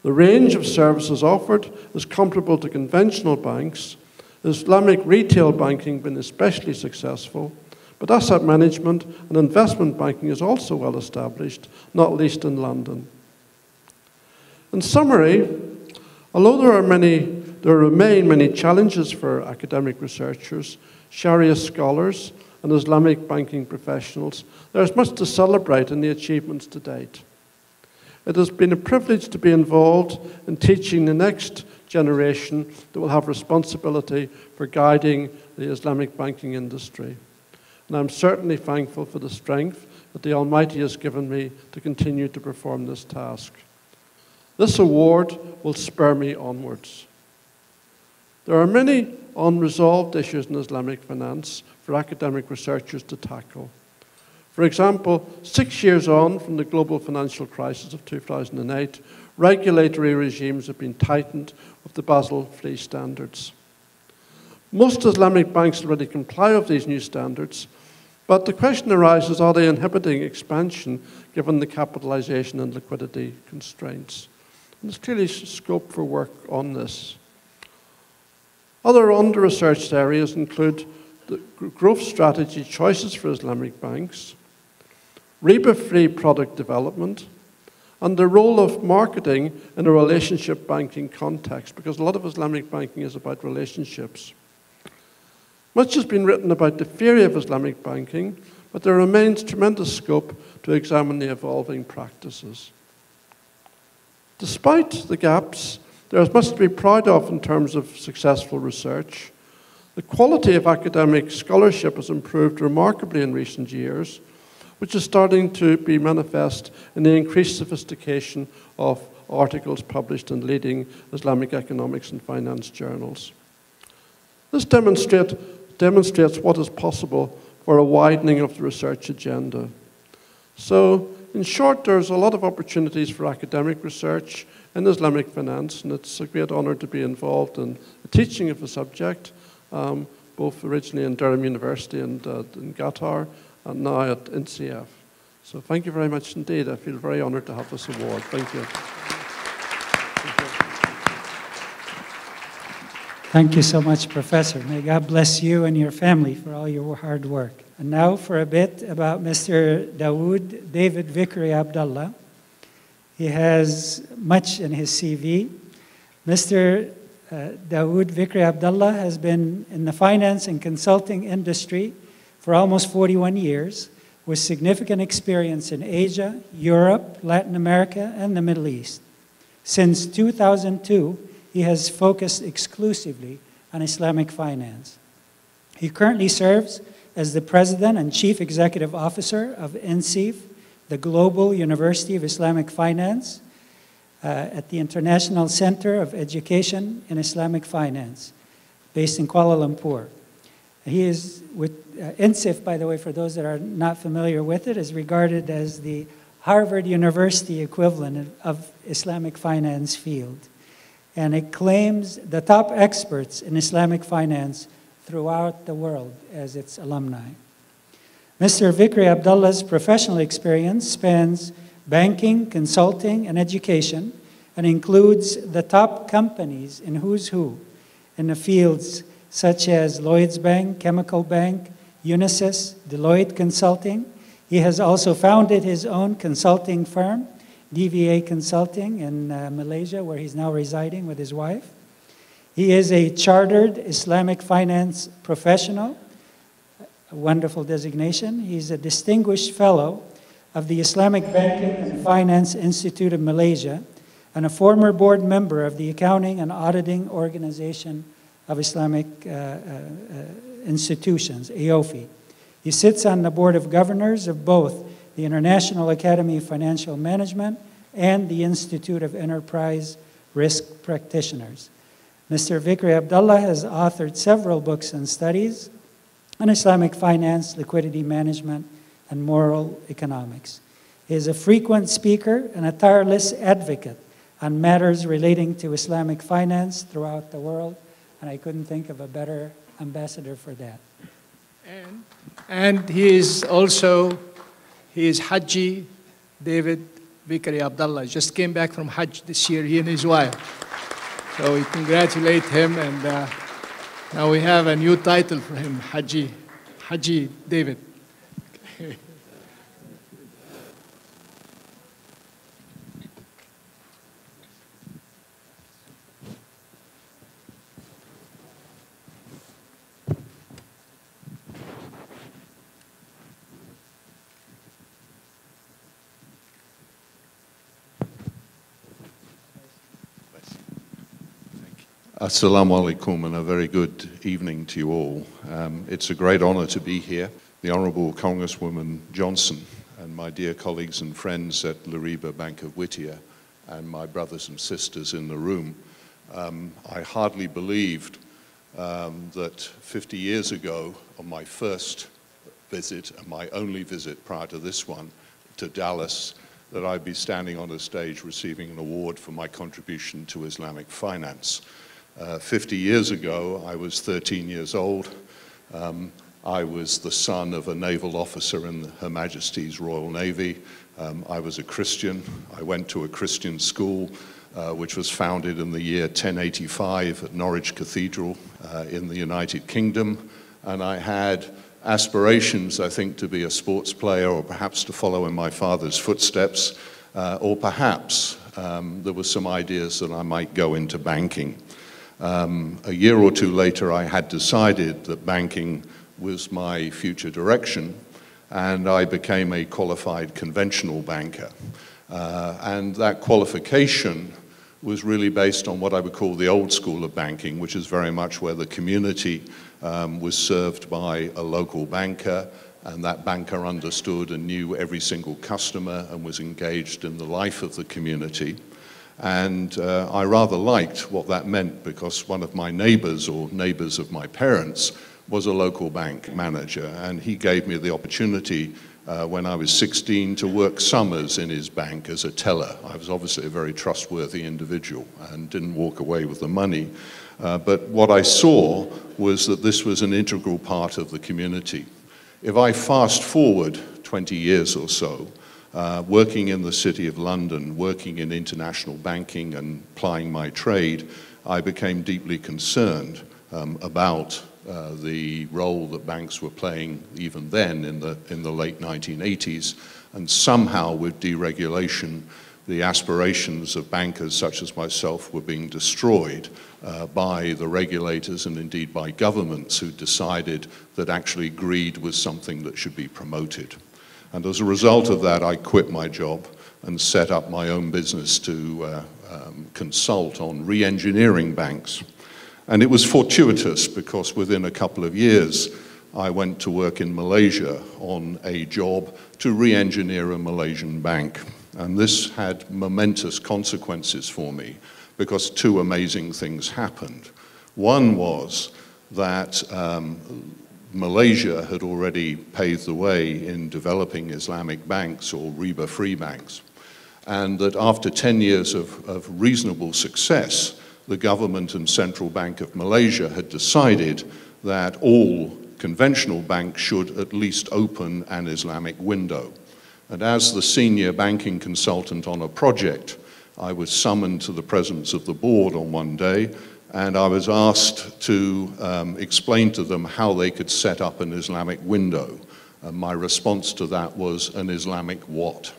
The range of services offered is comparable to conventional banks, Islamic retail banking been especially successful, but asset management and investment banking is also well established, not least in London. In summary, although there remain many challenges for academic researchers, Sharia scholars, and Islamic banking professionals, there is much to celebrate in the achievements to date. It has been a privilege to be involved in teaching the next generation that will have responsibility for guiding the Islamic banking industry. And I'm certainly thankful for the strength that the Almighty has given me to continue to perform this task. This award will spur me onwards. There are many unresolved issues in Islamic finance for academic researchers to tackle. For example, 6 years on from the global financial crisis of 2008, regulatory regimes have been tightened with the Basel III standards. Most Islamic banks already comply with these new standards, but the question arises, are they inhibiting expansion given the capitalization and liquidity constraints? And there's clearly scope for work on this. Other under-researched areas include the growth strategy choices for Islamic banks, riba-free product development, and the role of marketing in a relationship banking context, because a lot of Islamic banking is about relationships. Much has been written about the theory of Islamic banking, but there remains tremendous scope to examine the evolving practices. Despite the gaps, there is much to be proud of in terms of successful research. The quality of academic scholarship has improved remarkably in recent years, which is starting to be manifest in the increased sophistication of articles published in leading Islamic economics and finance journals. This demonstrates what is possible for a widening of the research agenda. So, in short, there's a lot of opportunities for academic research in Islamic finance, and it's a great honor to be involved in the teaching of the subject, both originally in Durham University and in Qatar, and now at NCF. So thank you very much indeed. I feel very honored to have this award. Thank you. Thank you so much, Professor. May God bless you and your family for all your hard work. And now for a bit about Mr. Dawood David Vikri Abdullah. He has much in his CV. Mr. Dawood Vikri Abdullah has been in the finance and consulting industry for almost 41 years, with significant experience in Asia, Europe, Latin America, and the Middle East. Since 2002, he has focused exclusively on Islamic finance. He currently serves as the President and Chief Executive Officer of NCF, the Global University of Islamic Finance, at the International Center of Education in Islamic Finance, based in Kuala Lumpur. He is with NCF, by the way, for those that are not familiar with it, is regarded as the Harvard University equivalent of Islamic finance field. And it claims the top experts in Islamic finance throughout the world as its alumni. Mr. Vikri Abdullah's professional experience spans banking, consulting, and education, and includes the top companies in who's who in the fields such as Lloyds Bank, Chemical Bank, Unisys, Deloitte Consulting. He has also founded his own consulting firm, DVA Consulting, in Malaysia, where he's now residing with his wife. He is a chartered Islamic finance professional, a wonderful designation. He's a distinguished fellow of the Islamic Banking and Finance Institute of Malaysia and a former board member of the Accounting and Auditing Organization of Islamic Institutions, AOFI. He sits on the board of governors of both the International Academy of Financial Management and the Institute of Enterprise Risk Practitioners. Mr. Vikri Abdullah has authored several books and studies on Islamic finance, liquidity management, and moral economics. He is a frequent speaker and a tireless advocate on matters relating to Islamic finance throughout the world, and I couldn't think of a better ambassador for that. And he is Haji David Vikri Abdullah. Just came back from Hajj this year, he and his wife. So we congratulate him, and now we have a new title for him, Haji David. Assalamu alaikum, and a very good evening to you all. It's a great honor to be here. The Honorable Congresswoman Johnson and my dear colleagues and friends at LARIBA Bank of Whittier and my brothers and sisters in the room. I hardly believed that 50 years ago, on my first visit and my only visit prior to this one to Dallas, that I'd be standing on a stage receiving an award for my contribution to Islamic finance. 50 years ago, I was 13 years old. I was the son of a naval officer in Her Majesty's Royal Navy. I was a Christian. I went to a Christian school, which was founded in the year 1085 at Norwich Cathedral in the United Kingdom. And I had aspirations, I think, to be a sports player, or perhaps to follow in my father's footsteps, or perhaps there were some ideas that I might go into banking. A year or two later, I had decided that banking was my future direction, and I became a qualified conventional banker. And that qualification was really based on what I would call the old school of banking, which is very much where the community was served by a local banker, and that banker understood and knew every single customer and was engaged in the life of the community. And I rather liked what that meant, because one of my neighbors, or neighbors of my parents, was a local bank manager, and he gave me the opportunity when I was 16 to work summers in his bank as a teller. I was obviously a very trustworthy individual and didn't walk away with the money. But what I saw was that this was an integral part of the community. If I fast forward 20 years or so, working in the City of London, working in international banking and plying my trade, I became deeply concerned about the role that banks were playing even then in the late 1980s, and somehow with deregulation, the aspirations of bankers such as myself were being destroyed by the regulators and indeed by governments who decided that actually greed was something that should be promoted. And as a result of that, I quit my job and set up my own business to consult on re-engineering banks. And it was fortuitous, because within a couple of years, I went to work in Malaysia on a job to re-engineer a Malaysian bank. And this had momentous consequences for me, because two amazing things happened. One was that Malaysia had already paved the way in developing Islamic banks, or riba-free banks, and that after 10 years of reasonable success, the government and Central Bank of Malaysia had decided that all conventional banks should at least open an Islamic window. And as the senior banking consultant on a project, I was summoned to the presence of the board on one day and I was asked to explain to them how they could set up an Islamic window. And my response to that was, an Islamic what?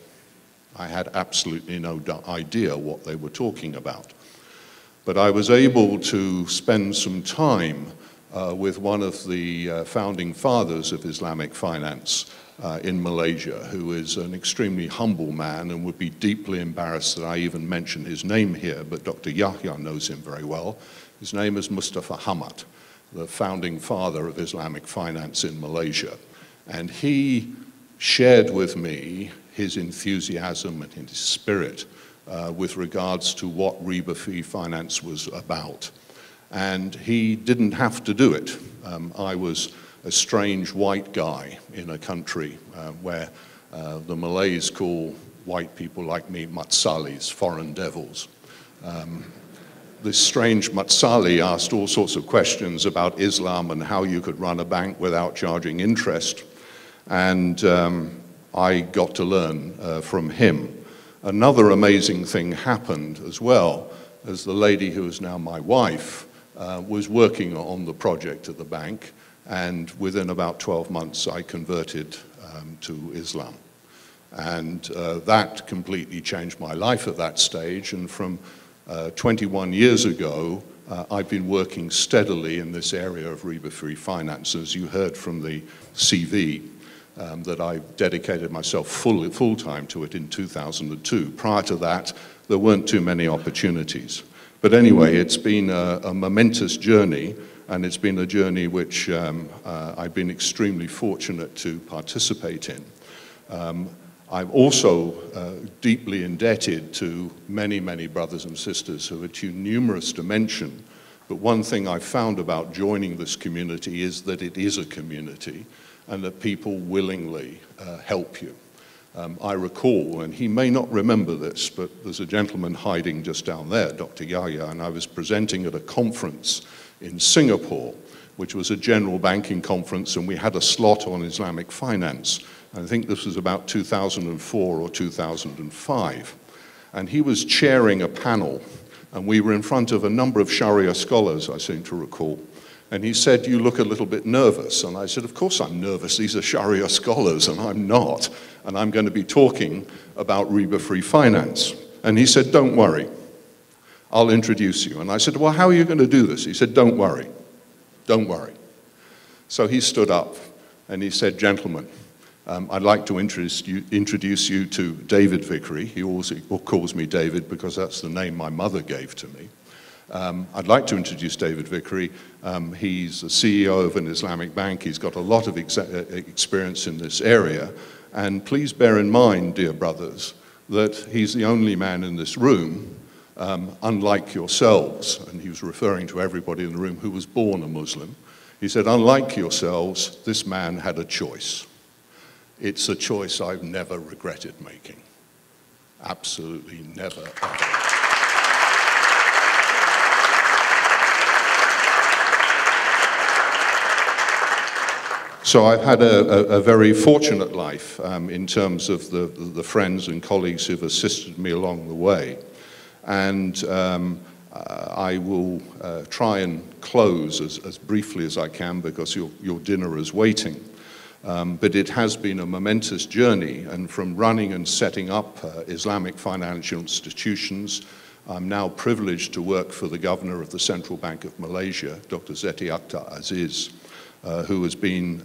I had absolutely no idea what they were talking about. But I was able to spend some time with one of the founding fathers of Islamic finance in Malaysia, who is an extremely humble man and would be deeply embarrassed that I even mention his name here, but Dr. Yahya knows him very well. His name is Mustafa Hamad, the founding father of Islamic finance in Malaysia. And he shared with me his enthusiasm and his spirit with regards to what riba free finance was about. And he didn't have to do it. I was a strange white guy in a country where the Malays call white people like me matsalis, foreign devils. This strange matsali asked all sorts of questions about Islam and how you could run a bank without charging interest. And I got to learn from him. Another amazing thing happened as well, as the lady who is now my wife was working on the project at the bank, and within about 12 months I converted to Islam. And that completely changed my life at that stage, and from 21 years ago I've been working steadily in this area of riba-free finance. As you heard from the CV, that I dedicated myself full-time to it in 2002. Prior to that, there weren't too many opportunities. But anyway, it's been a momentous journey, and it's been a journey which I've been extremely fortunate to participate in. I'm also deeply indebted to many, many brothers and sisters who are too numerous to mention. But one thing I found about joining this community is that it is a community, and that people willingly help you. I recall, and he may not remember this, but there's a gentleman hiding just down there, Dr. Yahya, and I was presenting at a conference in Singapore, which was a general banking conference, and we had a slot on Islamic finance. I think this was about 2004 or 2005. And he was chairing a panel, and we were in front of a number of Sharia scholars, I seem to recall. And he said, "You look a little bit nervous." And I said, "Of course I'm nervous. These are Sharia scholars, and I'm not. And I'm going to be talking about riba-free finance." And he said, "Don't worry. I'll introduce you." And I said, "Well, how are you going to do this?" He said, "Don't worry. Don't worry." So he stood up and he said, "Gentlemen, I'd like to introduce you to David Vickery." He always calls me David because that's the name my mother gave to me. I'd like to introduce David Vickery. He's the CEO of an Islamic bank. He's got a lot of experience in this area. And please bear in mind, dear brothers, that he's the only man in this room, unlike yourselves, and he was referring to everybody in the room who was born a Muslim. He said, "Unlike yourselves, this man had a choice. It's a choice I've never regretted making. Absolutely never, ever." So I've had a very fortunate life in terms of the friends and colleagues who've assisted me along the way. And I will try and close as briefly as I can because your dinner is waiting. But it has been a momentous journey, and from running and setting up Islamic financial institutions, I'm now privileged to work for the Governor of the Central Bank of Malaysia, Dr. Zeti Akhtar Aziz, who has been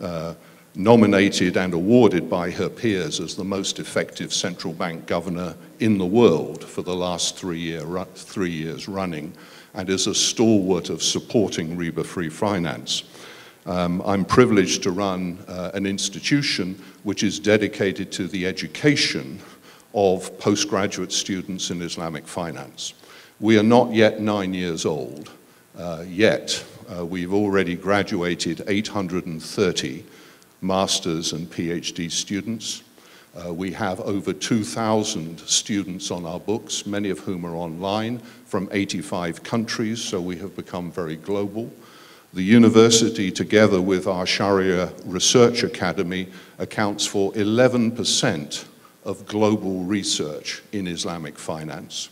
nominated and awarded by her peers as the most effective central bank governor in the world for the last 3 years running, and is a stalwart of supporting riba-free finance. I'm privileged to run an institution which is dedicated to the education of postgraduate students in Islamic finance. We are not yet 9 years old, yet. We've already graduated 830 master's and PhD students. We have over 2,000 students on our books, many of whom are online from 85 countries, so we have become very global. The university, together with our Sharia Research Academy, accounts for 11% of global research in Islamic finance.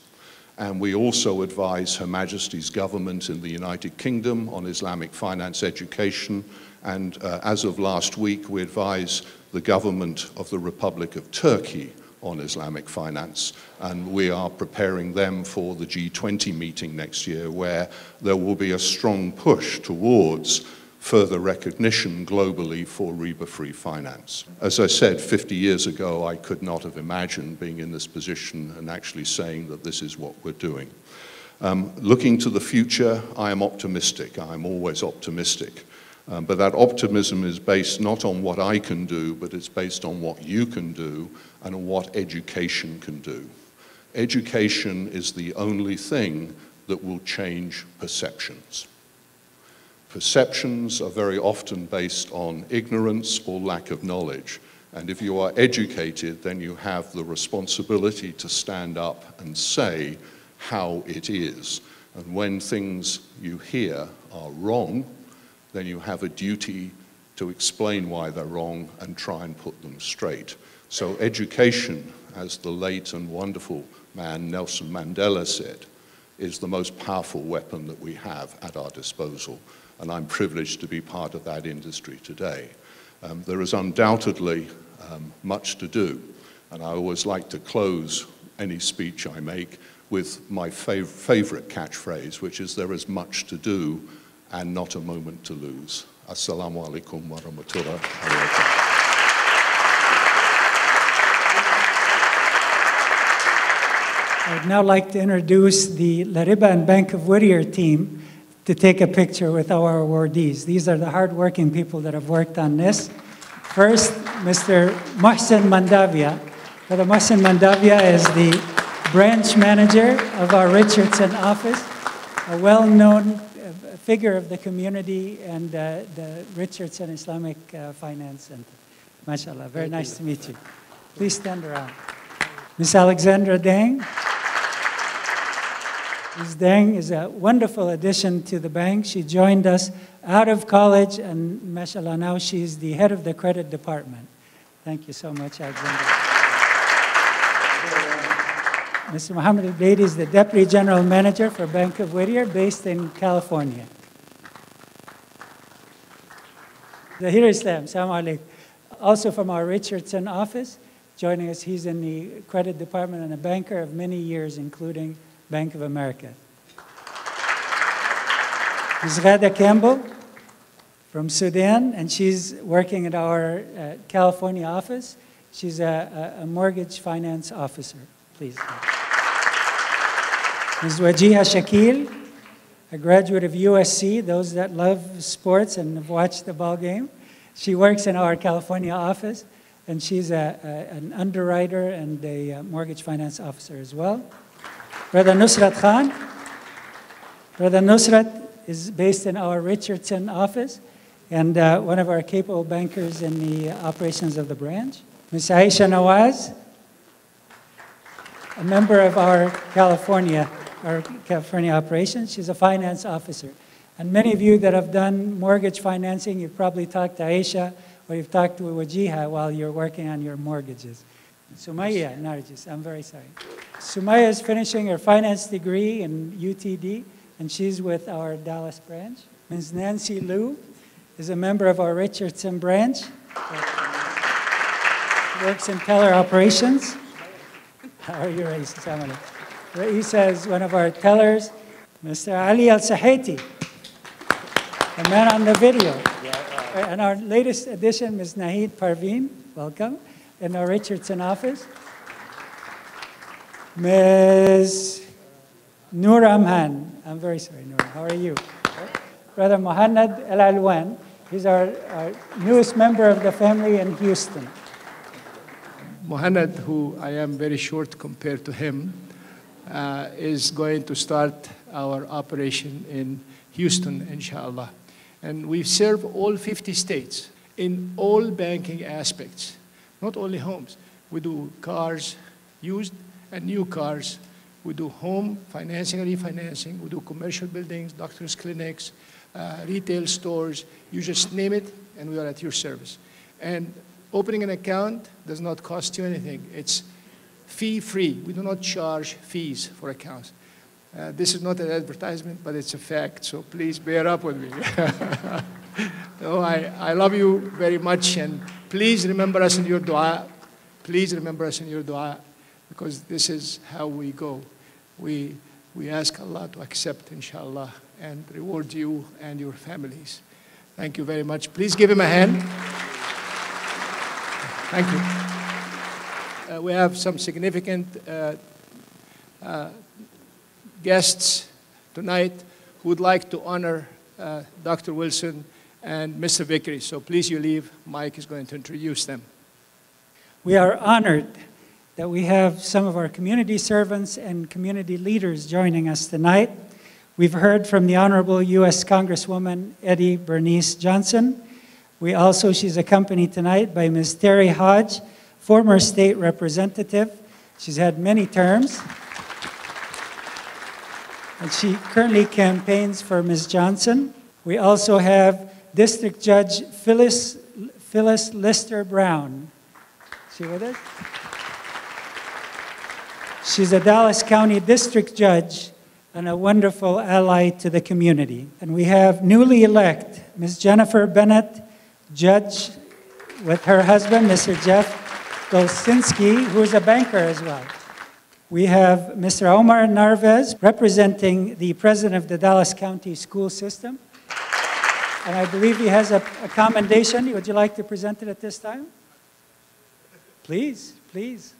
And we also advise Her Majesty's government in the United Kingdom on Islamic finance education. And as of last week, we advise the government of the Republic of Turkey on Islamic finance. And we are preparing them for the G20 meeting next year, where there will be a strong push towards further recognition globally for riba-free finance. As I said, 50 years ago, I could not have imagined being in this position and actually saying that this is what we're doing. Looking to the future, I am optimistic. I'm always optimistic. But that optimism is based not on what I can do, but it's based on what you can do and on what education can do. Education is the only thing that will change perceptions. Perceptions are very often based on ignorance or lack of knowledge. And if you are educated, then you have the responsibility to stand up and say how it is. And when things you hear are wrong, then you have a duty to explain why they're wrong and try and put them straight. So education, as the late and wonderful man Nelson Mandela said, is the most powerful weapon that we have at our disposal. And I'm privileged to be part of that industry today. There is undoubtedly much to do, and I always like to close any speech I make with my favorite catchphrase, which is there is much to do and not a moment to lose. Assalamu alaikum wa rahmatullahi wa barakatuh. I would now like to introduce the LARIBA and Bank of Whittier team to take a picture with our awardees. These are the hard-working people that have worked on this. First, Mr. Mohsen Mandavia. Brother Mohsen Mandavia is the branch manager of our Richardson office, a well-known figure of the community and the Richardson Islamic Finance Center. MashaAllah, very nice to meet you. Please stand around. Ms. Alexandra Dang. Ms. Dang is a wonderful addition to the bank. She joined us out of college, and mashallah, now she's the head of the credit department. Thank you so much, Alexandra. Mr. Muhammad Al-Baidi is the Deputy General Manager for Bank of Whittier, based in California. Zahir Islam, Assalamu alaikum. Also from our Richardson office, joining us, he's in the credit department and a banker of many years, including Bank of America. Ms. Ghada Campbell from Sudan, and she's working at our California office. She's a mortgage finance officer. Please. Ms. Wajiha Shakil, a graduate of USC, those that love sports and have watched the ball game. She works in our California office, and she's an underwriter and a mortgage finance officer as well. Brother Nusrat Khan. Brother Nusrat is based in our Richardson office and one of our capable bankers in the operations of the branch. Ms. Aisha Nawaz, a member of our California operations. She's a finance officer. And many of you that have done mortgage financing, you've probably talked to Aisha or you've talked to Wajiha while you're working on your mortgages. Sumaya Narjis, I'm very sorry. Sumaya is finishing her finance degree in UTD, and she's with our Dallas branch. Ms. Nancy Liu is a member of our Richardson branch. She works in teller operations. How are you, Raisa? Raisa is one of our tellers. Mr. Ali Al-Sahiti, the man on the video. And our latest addition, Ms. Nahid Parveen, welcome, in our Richardson office. Ms. Noor Amhan, I'm very sorry, Noor, how are you? Brother Mohammad El-Alwan, he's our newest member of the family in Houston. Mohammad, who I am very short compared to him, is going to start our operation in Houston, inshallah. And we serve all 50 states in all banking aspects, not only homes. We do cars, used and new cars. We do home financing and refinancing. We do commercial buildings, doctors' clinics, retail stores. You just name it, and we are at your service. And opening an account does not cost you anything. It's fee-free. We do not charge fees for accounts. This is not an advertisement, but it's a fact, so please bear up with me. No, I love you very much, and please remember us in your dua. Please remember us in your dua, because this is how we go. We ask Allah to accept, inshallah, and reward you and your families. Thank you very much. Please give him a hand. Thank you. We have some significant guests tonight who would like to honor Dr. Wilson and Mr. Vickery. So please you leave. Mike is going to introduce them. We are honored that we have some of our community servants and community leaders joining us tonight. We've heard from the Honorable U.S. Congresswoman Eddie Bernice Johnson. She's accompanied tonight by Ms. Terry Hodge, former state representative. She's had many terms. And she currently campaigns for Ms. Johnson. We also have District Judge Phyllis Lister Brown. Is she with us? She's a Dallas County District Judge and a wonderful ally to the community. And we have newly elect Ms. Jennifer Bennett, Judge, with her husband, Mr. Jeff Dolsinski, who is a banker as well. We have Mr. Omar Narvez, representing the president of the Dallas County School System. And I believe he has a commendation. Would you like to present it at this time? Please, please.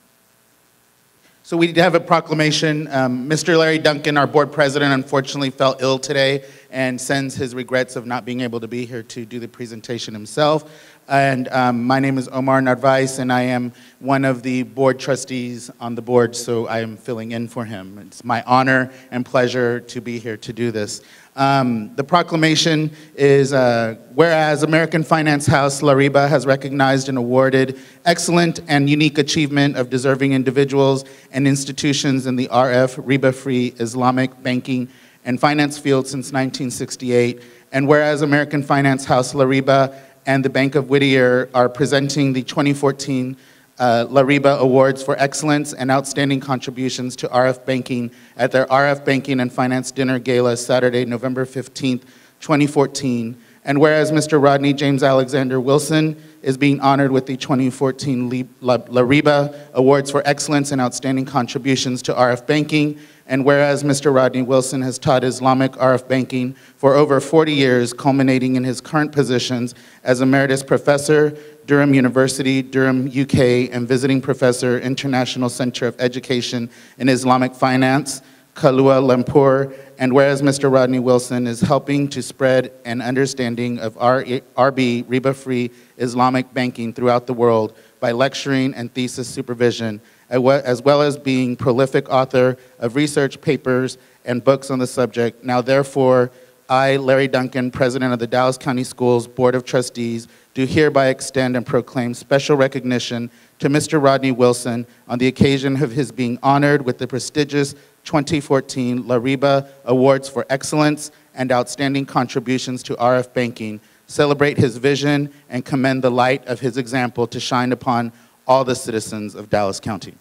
So we have a proclamation. Mr. Larry Duncan, our board president, unfortunately fell ill today and sends his regrets of not being able to be here to do the presentation himself. And my name is Omar Narvez, and I am one of the board trustees on the board, so I am filling in for him. It's my honor and pleasure to be here to do this. The proclamation is, whereas American Finance House LARIBA has recognized and awarded excellent and unique achievement of deserving individuals and institutions in the RF riba-free Islamic banking and finance field since 1968, and whereas American Finance House LARIBA and the Bank of Whittier are presenting the 2014 LARIBA Awards for Excellence and Outstanding Contributions to RF Banking at their RF Banking and Finance Dinner Gala Saturday, November 15th, 2014. And whereas Mr. Rodney James Alexander Wilson is being honored with the 2014 LARIBA Awards for Excellence and Outstanding Contributions to RF Banking, and whereas Mr. Rodney Wilson has taught Islamic RF banking for over 40 years, culminating in his current positions as Emeritus Professor, Durham University, Durham, UK, and Visiting Professor, International Center of Education in Islamic Finance, Kuala Lumpur, and whereas Mr. Rodney Wilson is helping to spread an understanding of RB, riba-free Islamic banking throughout the world by lecturing and thesis supervision, as well as being prolific author of research papers and books on the subject. Now, therefore, I, Larry Duncan, President of the Dallas County Schools Board of Trustees, do hereby extend and proclaim special recognition to Mr. Rodney Wilson on the occasion of his being honored with the prestigious 2014 LARIBA Awards for Excellence and Outstanding Contributions to RF Banking, celebrate his vision, and commend the light of his example to shine upon all the citizens of Dallas County.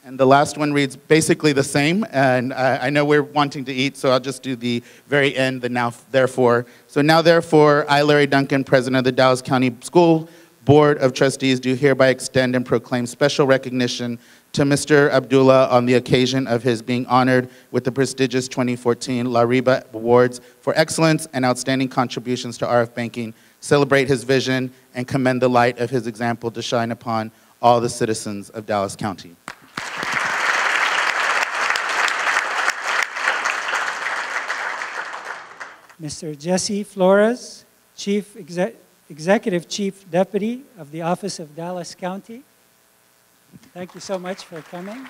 And the last one reads basically the same, and I know we're wanting to eat, so I'll just do the very end, the now therefore. So now therefore, I, Larry Duncan, President of the Dallas County School Board of Trustees, do hereby extend and proclaim special recognition to Mr. Abdullah on the occasion of his being honored with the prestigious 2014 LARIBA Awards for Excellence and Outstanding Contributions to RF Banking, celebrate his vision, and commend the light of his example to shine upon all the citizens of Dallas County. Mr. Jesse Flores, Executive Chief Deputy of the Office of Dallas County. Thank you so much for coming.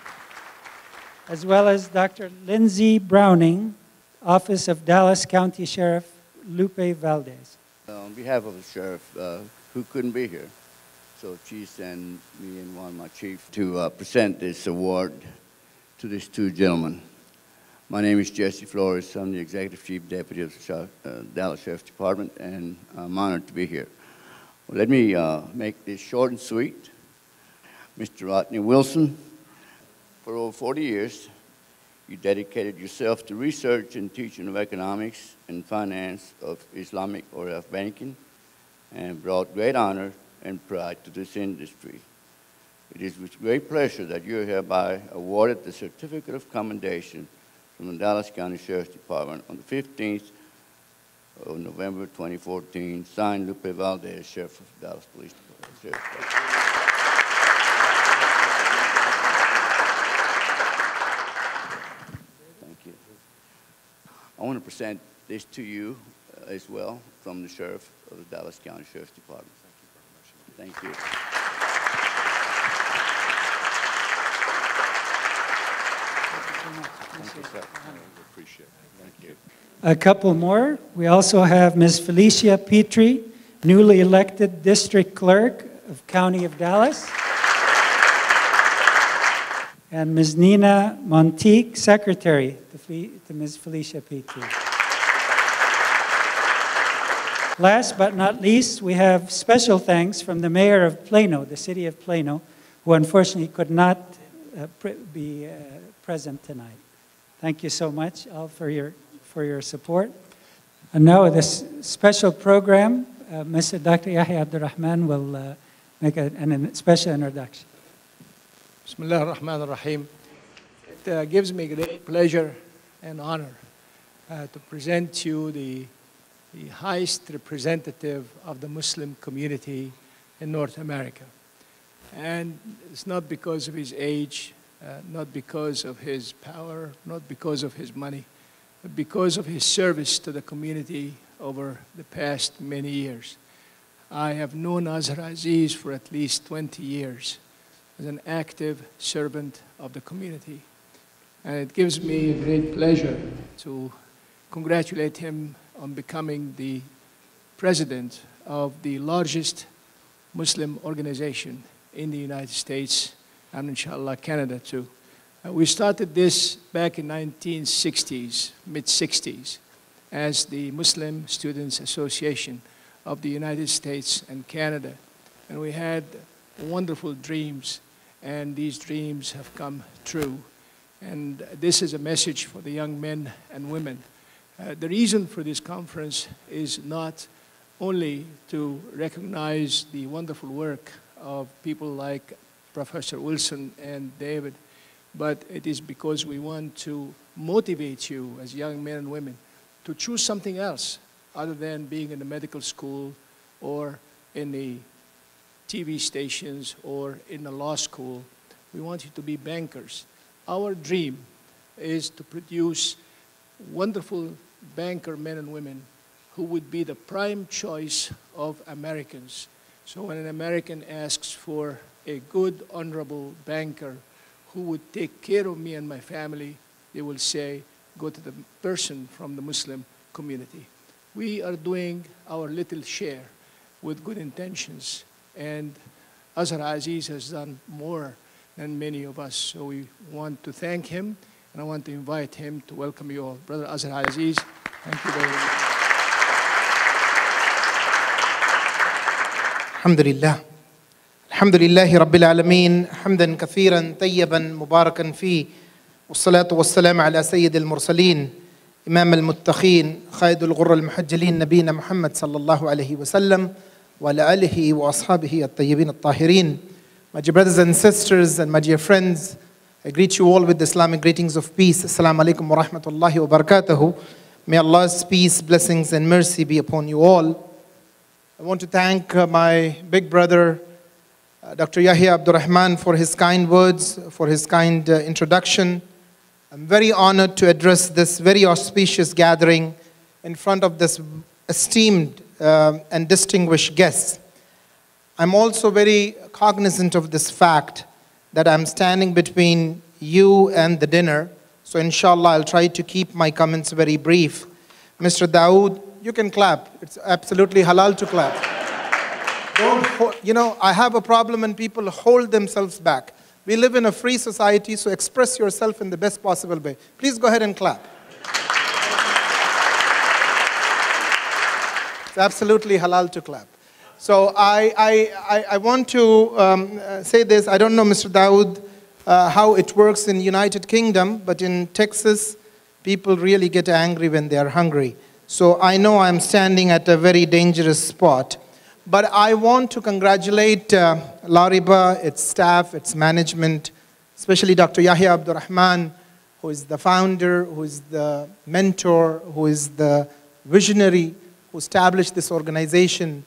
As well as Dr. Lindsay Browning, Office of Dallas County Sheriff Lupe Valdez. On behalf of the sheriff, who couldn't be here, so she sent me and one of my chiefs to present this award to these two gentlemen. My name is Jesse Flores. I'm the Executive Chief Deputy of the Dallas Sheriff's Department, and I'm honored to be here. Well, let me make this short and sweet. Mr. Rodney Wilson. For over 40 years, you dedicated yourself to research and teaching of economics and finance of Islamic or banking, and brought great honor and pride to this industry. It is with great pleasure that you are hereby awarded the Certificate of Commendation from the Dallas County Sheriff's Department on the 15th of November 2014, signed Lupe Valdez, Sheriff of Dallas Police Department. Thank you. I want to present this to you as well from the Sheriff of the Dallas County Sheriff's Department. Thank you. Thank you, sir. I appreciate it. Thank you. A couple more. We also have Ms. Felicia Petrie, newly elected District Clerk of County of Dallas. And Ms. Nina Montique, Secretary to Ms. Felicia Petrie. Last but not least, we have special thanks from the Mayor of Plano, the City of Plano, who unfortunately could not be present tonight. Thank you so much all for your support. And now this special program, Mr. Dr. Yahya Abdurrahman will make a special introduction. Bismillah ar-Rahman ar-Rahim. It gives me great pleasure and honor to present to you the highest representative of the Muslim community in North America. And it's not because of his age, not because of his power, not because of his money, but because of his service to the community over the past many years. I have known Azhar Aziz for at least 20 years as an active servant of the community. And it gives me a great pleasure to congratulate him on becoming the president of the largest Muslim organization in the United States and inshallah Canada too. We started this back in 1960s, mid-60s, as the Muslim Students Association of the United States and Canada. And we had wonderful dreams, and these dreams have come true. And this is a message for the young men and women. The reason for this conference is not only to recognize the wonderful work of people like Professor Wilson and David, but it is because we want to motivate you as young men and women to choose something else other than being in the medical school or in the TV stations or in the law school. We want you to be bankers. Our dream is to produce wonderful banker men and women who would be the prime choice of Americans. So when an American asks for a good, honorable banker who would take care of me and my family, they will say, go to the person from the Muslim community. We are doing our little share with good intentions, and Azhar Aziz has done more than many of us. So we want to thank him, and I want to invite him to welcome you all. Brother Azhar Aziz, thank you very much. Alhamdulillah. Alhamdulillahi Rabbil Alameen, hamdan kathiran tayyiban mubarakan fi, wassalatu wassalamu ala Sayyid al-Mursaleen, Imam al-Muttaqeen, Khayd al-Ghurra al-Muhajjaleen, Nabina Muhammad sallallahu alayhi wa sallam, wa ala alihi wa ashabihi at-tayyibin at-tahirin. My dear brothers and sisters and my dear friends, I greet you all with the Islamic greetings of peace. Assalamu alaikum wa rahmatullahi wa barakatuhu. May Allah's peace, blessings and mercy be upon you all. I want to thank my big brother, Dr. Yahya Abdurrahman, for his kind words, for his kind introduction. I'm very honored to address this very auspicious gathering in front of this esteemed and distinguished guests. I'm also very cognizant of this fact that I'm standing between you and the dinner. So inshallah, I'll try to keep my comments very brief. Mr. Dawood, you can clap. It's absolutely halal to clap. I have a problem when people hold themselves back. We live in a free society, so express yourself in the best possible way. Please go ahead and clap. It's absolutely halal to clap. So I want to say this. I don't know, Mr. Dawood, how it works in United Kingdom, but in Texas, people really get angry when they are hungry. So I know I'm standing at a very dangerous spot. But I want to congratulate LARIBA, its staff, its management, especially Dr. Yahya Abdurrahman, who is the founder, who is the mentor, who is the visionary, who established this organization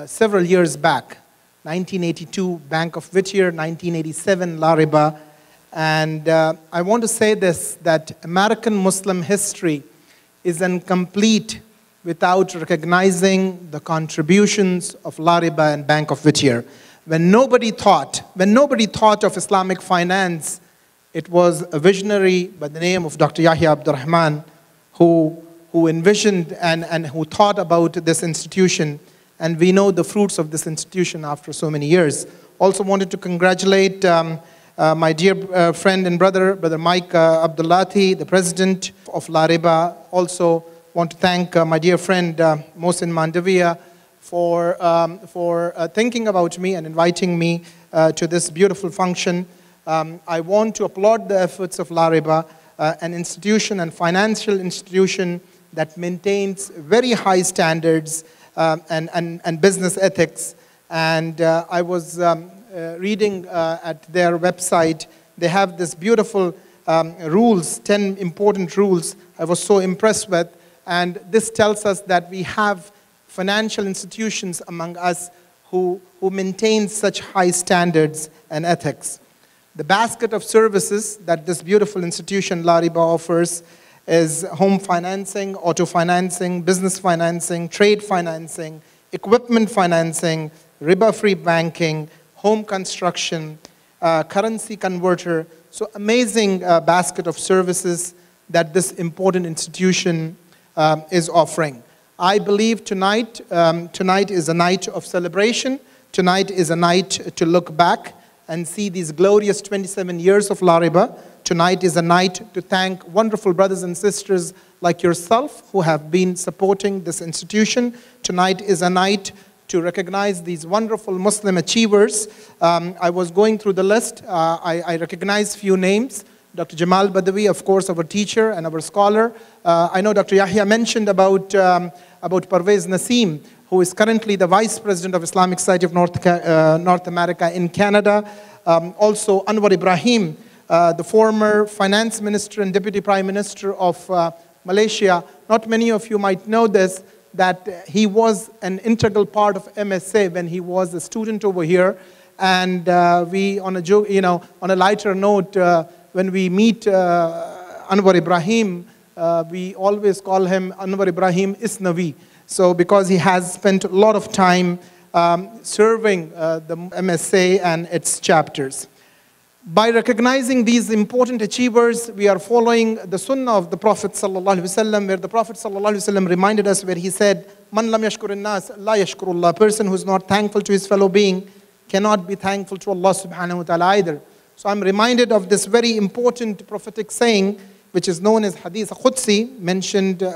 several years back. 1982, Bank of Whittier, 1987, LARIBA. And I want to say this, that American Muslim history is incomplete without recognizing the contributions of LARIBA and Bank of Whittier. When nobody thought of Islamic finance, it was a visionary by the name of Dr. Yahya Abdurrahman who envisioned and who thought about this institution. And we know the fruits of this institution after so many years. Also wanted to congratulate my dear friend and brother, Brother Mike Abdullati, the president of LARIBA. Also want to thank my dear friend Mohsin Mandavia for thinking about me and inviting me to this beautiful function. I want to applaud the efforts of LARIBA, an institution and financial institution that maintains very high standards and business ethics. And I was reading at their website, they have this beautiful rules, 10 important rules I was so impressed with. And this tells us that we have financial institutions among us who maintain such high standards and ethics. The basket of services that this beautiful institution, LARIBA, offers is home financing, auto financing, business financing, trade financing, equipment financing, riba-free banking, home construction, currency converter. So amazing basket of services that this important institution is offering. I believe tonight is a night of celebration. Tonight is a night to look back and see these glorious 27 years of LARIBA. Tonight is a night to thank wonderful brothers and sisters like yourself who have been supporting this institution. Tonight is a night to recognize these wonderful Muslim achievers. I was going through the list. I recognized few names. Dr. Jamal Badawi, of course, our teacher and our scholar. I know Dr. Yahya mentioned about Parvez Naseem, who is currently the Vice President of Islamic Society of North America in Canada. Also, Anwar Ibrahim, the former Finance Minister and Deputy Prime Minister of Malaysia. Not many of you might know this, that he was an integral part of MSA when he was a student over here. And we, on a joke, on a lighter note, when we meet Anwar Ibrahim, we always call him Anwar Ibrahim Isnavi. So because he has spent a lot of time serving the MSA and its chapters. By recognizing these important achievers, we are following the sunnah of the Prophet ﷺ, where the Prophet ﷺ reminded us, where he said, Man lam yashkur nas la yashkurullah. A person who is not thankful to his fellow being cannot be thankful to Allah subhanahu wa ta'ala either. So I'm reminded of this very important prophetic saying, which is known as Hadith Qudsi, mentioned in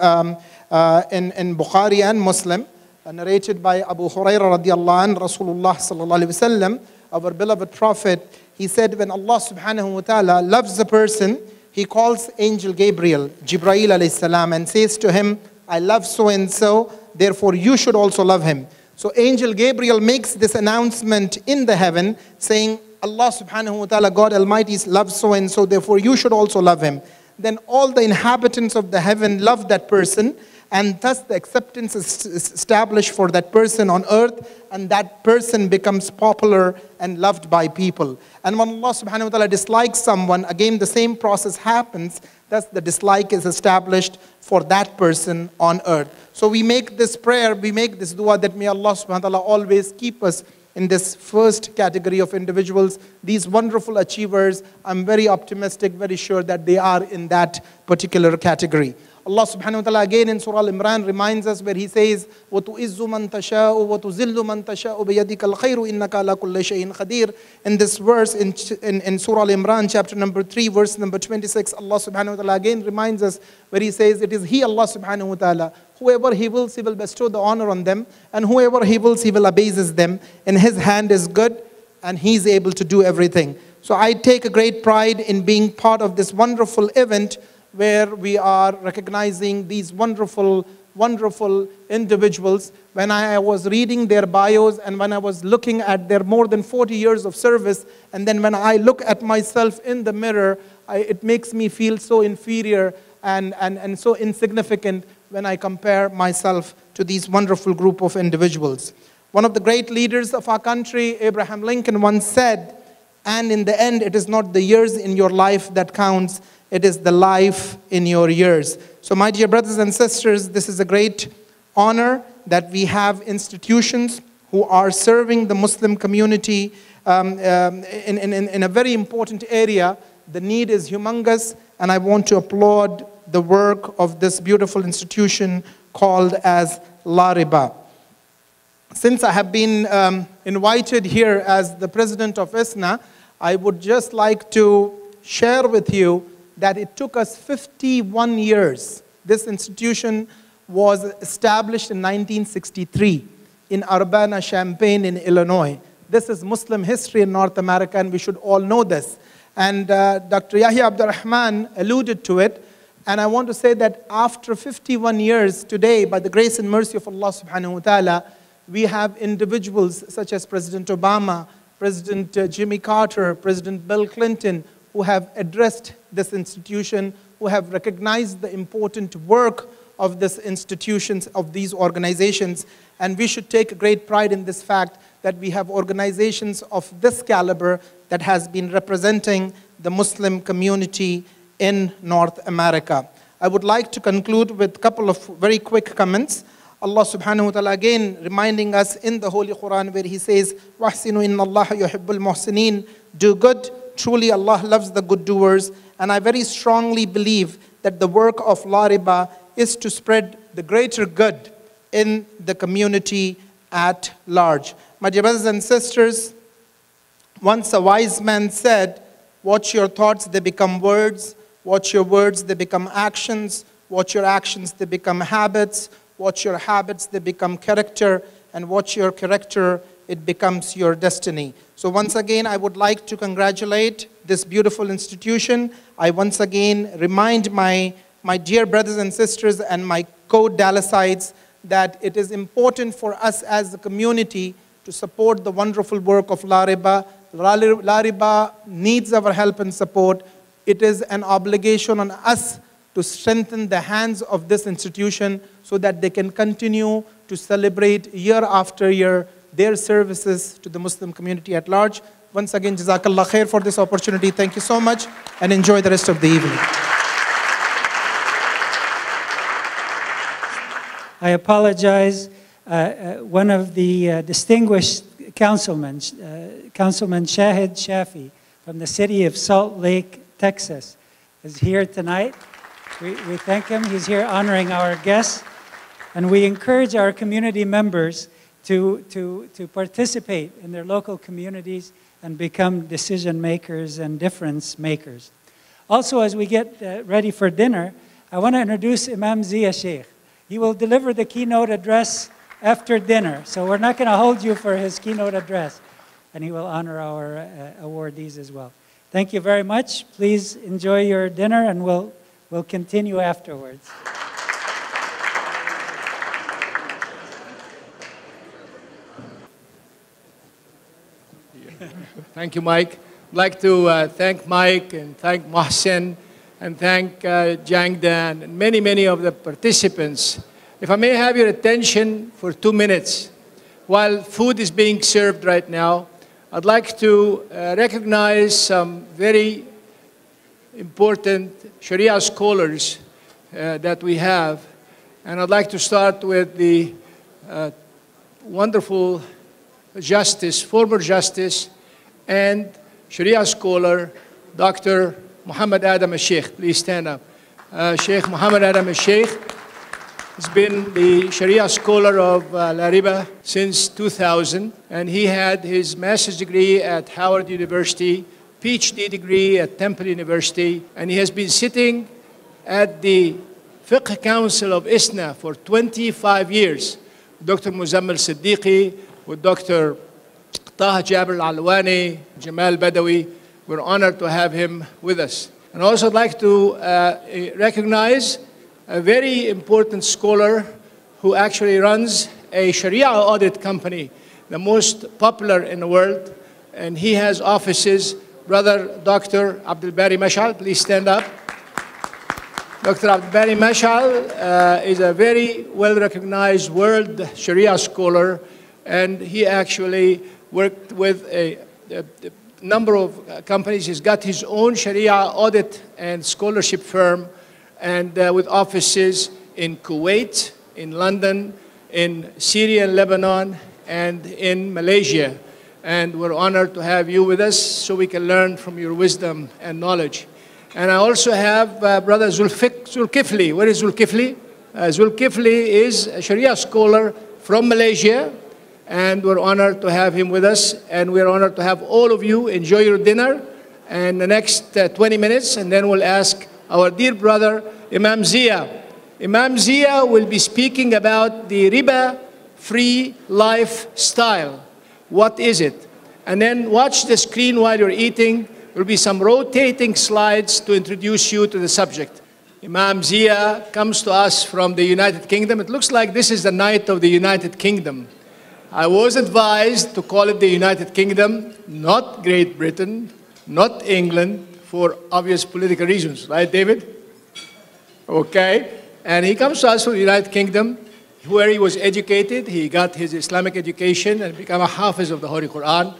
Bukhari and Muslim, narrated by Abu Hurairah radiallahu anh, Rasulullah sallallahu alayhi wa sallam, our beloved Prophet. He said, when Allah subhanahu wa ta'ala loves a person, he calls Angel Gabriel, Jibreel alayhi salam, and says to him, I love so-and-so, therefore you should also love him. So Angel Gabriel makes this announcement in the heaven, saying, Allah subhanahu wa ta'ala, God Almighty, loves so-and-so, therefore you should also love him. Then all the inhabitants of the heaven love that person, and thus the acceptance is established for that person on earth, and that person becomes popular and loved by people. And when Allah subhanahu wa ta'ala dislikes someone, again the same process happens, thus the dislike is established for that person on earth. So we make this prayer, we make this dua that may Allah subhanahu wa ta'ala always keep us in this first category of individuals, these wonderful achievers. I'm very optimistic, very sure that they are in that particular category. Allah subhanahu wa ta'ala again in Surah Al-Imran reminds us where He says, وَتُعِزُّ مَن تَشَاءُ وَتُذِلُّ مَن تَشَاءُ بِيَدِكَ الْخَيْرُ إِنَّكَ عَلَى كُلِّ شَيْءٍ قَدِيرٌ. In this verse, in Surah Al-Imran, chapter number 3, verse number 26, Allah subhanahu wa ta'ala again reminds us where He says, it is He, Allah subhanahu wa ta'ala, whoever He wills, He will bestow the honor on them, and whoever He wills, He will abases them. In His hand is good, and He's able to do everything. So I take a great pride in being part of this wonderful event where we are recognizing these wonderful, wonderful individuals. When I was reading their bios and when I was looking at their more than 40 years of service, and then when I look at myself in the mirror, it makes me feel so inferior and so insignificant when I compare myself to these wonderful group of individuals. One of the great leaders of our country, Abraham Lincoln, once said, and in the end, it is not the years in your life that counts, it is the life in your years. So my dear brothers and sisters, this is a great honor that we have institutions who are serving the Muslim community in a very important area. The need is humongous, and I want to applaud the work of this beautiful institution called as LARIBA. Since I have been invited here as the president of ISNA, I would just like to share with you that it took us 51 years. This institution was established in 1963 in Urbana-Champaign in Illinois. This is Muslim history in North America, and we should all know this. And Dr. Yahya Abdurrahman alluded to it. And I want to say that after 51 years today, by the grace and mercy of Allah subhanahu wa ta'ala, we have individuals such as President Obama, President Jimmy Carter, President Bill Clinton, who have addressed this institution, who have recognized the important work of this institutions, of these organizations. And we should take great pride in this fact that we have organizations of this caliber that has been representing the Muslim community in North America. I would like to conclude with a couple of very quick comments. Allah subhanahu wa ta'ala again reminding us in the Holy Quran where He says, وَحْسِنُوا إِنَّ اللَّهَ يُحِبُّ الْمُحْسِنِينَ. Do good, truly Allah loves the good doers. And I very strongly believe that the work of LARIBA is to spread the greater good in the community at large. My dear brothers and sisters, once a wise man said, watch your thoughts, they become words. Watch your words, they become actions. Watch your actions, they become habits. Watch your habits, they become character. And watch your character, it becomes your destiny. So once again, I would like to congratulate this beautiful institution. I once again remind my dear brothers and sisters and my co-Dallasites that it is important for us as a community to support the wonderful work of LARIBA. LARIBA needs our help and support. It is an obligation on us to strengthen the hands of this institution so that they can continue to celebrate year after year their services to the Muslim community at large. Once again, Jazakallah khair for this opportunity. Thank you so much, and enjoy the rest of the evening. I apologize. One of the distinguished councilmen, Councilman Shahid Shafi from the city of Salt Lake, Texas, is here tonight. We thank him. He's here honoring our guests. And we encourage our community members to participate in their local communities and become decision makers and difference makers. Also, as we get ready for dinner, I want to introduce Imam Zia Sheikh. He will deliver the keynote address after dinner. So we're not going to hold you for his keynote address. And he will honor our awardees as well. Thank you very much. Please enjoy your dinner, and we'll continue afterwards. Thank you, Mike. I'd like to thank Mike and thank Mohsen and thank Jangdan and many of the participants. If I may have your attention for 2 minutes. While food is being served right now, I'd like to recognize some very important Sharia scholars that we have. And I'd like to start with the wonderful former justice, and Sharia scholar, Dr. Muhammad Adam al-Sheikh. Please stand up. Sheikh Muhammad Adam al-Sheikh. He's been the Sharia scholar of LARIBA since 2000, and he had his master's degree at Howard University, PhD degree at Temple University, and he has been sitting at the Fiqh Council of ISNA for 25 years. Dr. Muzammil Siddiqui, with Dr. Taha Jabir Al-Alwani, Jamal Badawi. We're honored to have him with us. And also I'd like to recognize a very important scholar who actually runs a Sharia audit company, the most popular in the world, and he has offices. Brother Dr. Abdul Bari Mashal, please stand up. Dr. Abdul Bari Mashal is a very well-recognized world Sharia scholar, and he actually worked with a number of companies. He's got his own Sharia audit and scholarship firm, and with offices in Kuwait, in London, in Syria and Lebanon, and in Malaysia. And we're honored to have you with us so we can learn from your wisdom and knowledge. And I also have Brother Zulkifli. Where is Zulkifli? Zulkifli is a Sharia scholar from Malaysia, and we're honored to have him with us. And we're honored to have all of you enjoy your dinner and the next 20 minutes, and then we'll ask our dear brother Imam Zia. Imam Zia will be speaking about the riba-free lifestyle. What is it? And then watch the screen while you're eating. There will be some rotating slides to introduce you to the subject. Imam Zia comes to us from the United Kingdom. It looks like this is the night of the United Kingdom. I was advised to call it the United Kingdom, not Great Britain, not England, for obvious political reasons. Right, David? Okay. And he comes to us from the United Kingdom, where he was educated. He got his Islamic education and became a hafiz of the Holy Quran,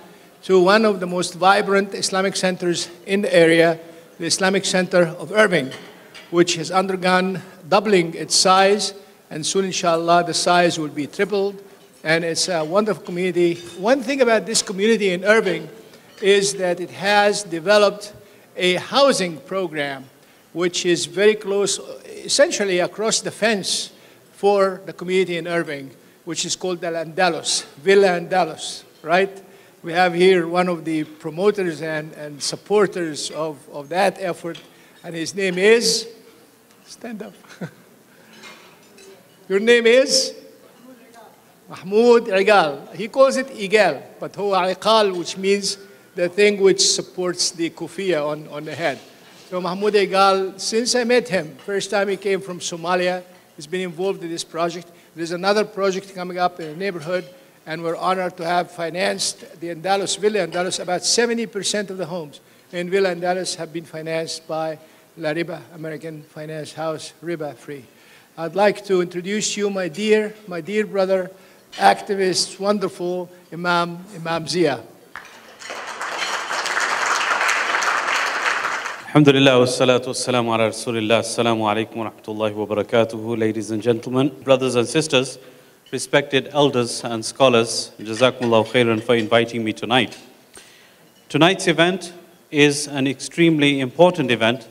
to one of the most vibrant Islamic centers in the area, the Islamic Center of Irving, which has undergone doubling its size, and soon, inshallah, the size will be tripled. And it's a wonderful community. One thing about this community in Irving is that it has developed a housing program, which is very close, essentially across the fence for the community in Irving, which is called Al Andalus, Villa Andalus, right? We have here one of the promoters and supporters of that effort, and his name is, stand up. Your name is? Mahmoud Igal. He calls it Igal, but huwa Iqal, which means the thing which supports the kufiya on the head. So Mahmoud Igal, since I met him, first time he came from Somalia, he's been involved in this project. There's another project coming up in the neighborhood, and we're honored to have financed the Andalus, Villa Andalus. About 70% of the homes in Villa Andalus have been financed by LARIBA, American Finance House, riba free. I'd like to introduce you, my dear brother, activist, wonderful Imam Zia. Alhamdulillah, wassalatu wassalamu ala rasulillah. Assalamu alaikum wa rahmatullahi wa barakatuhu. Ladies and gentlemen, brothers and sisters, respected elders and scholars, Jazakumullahu khairan for inviting me tonight. Tonight's event is an extremely important event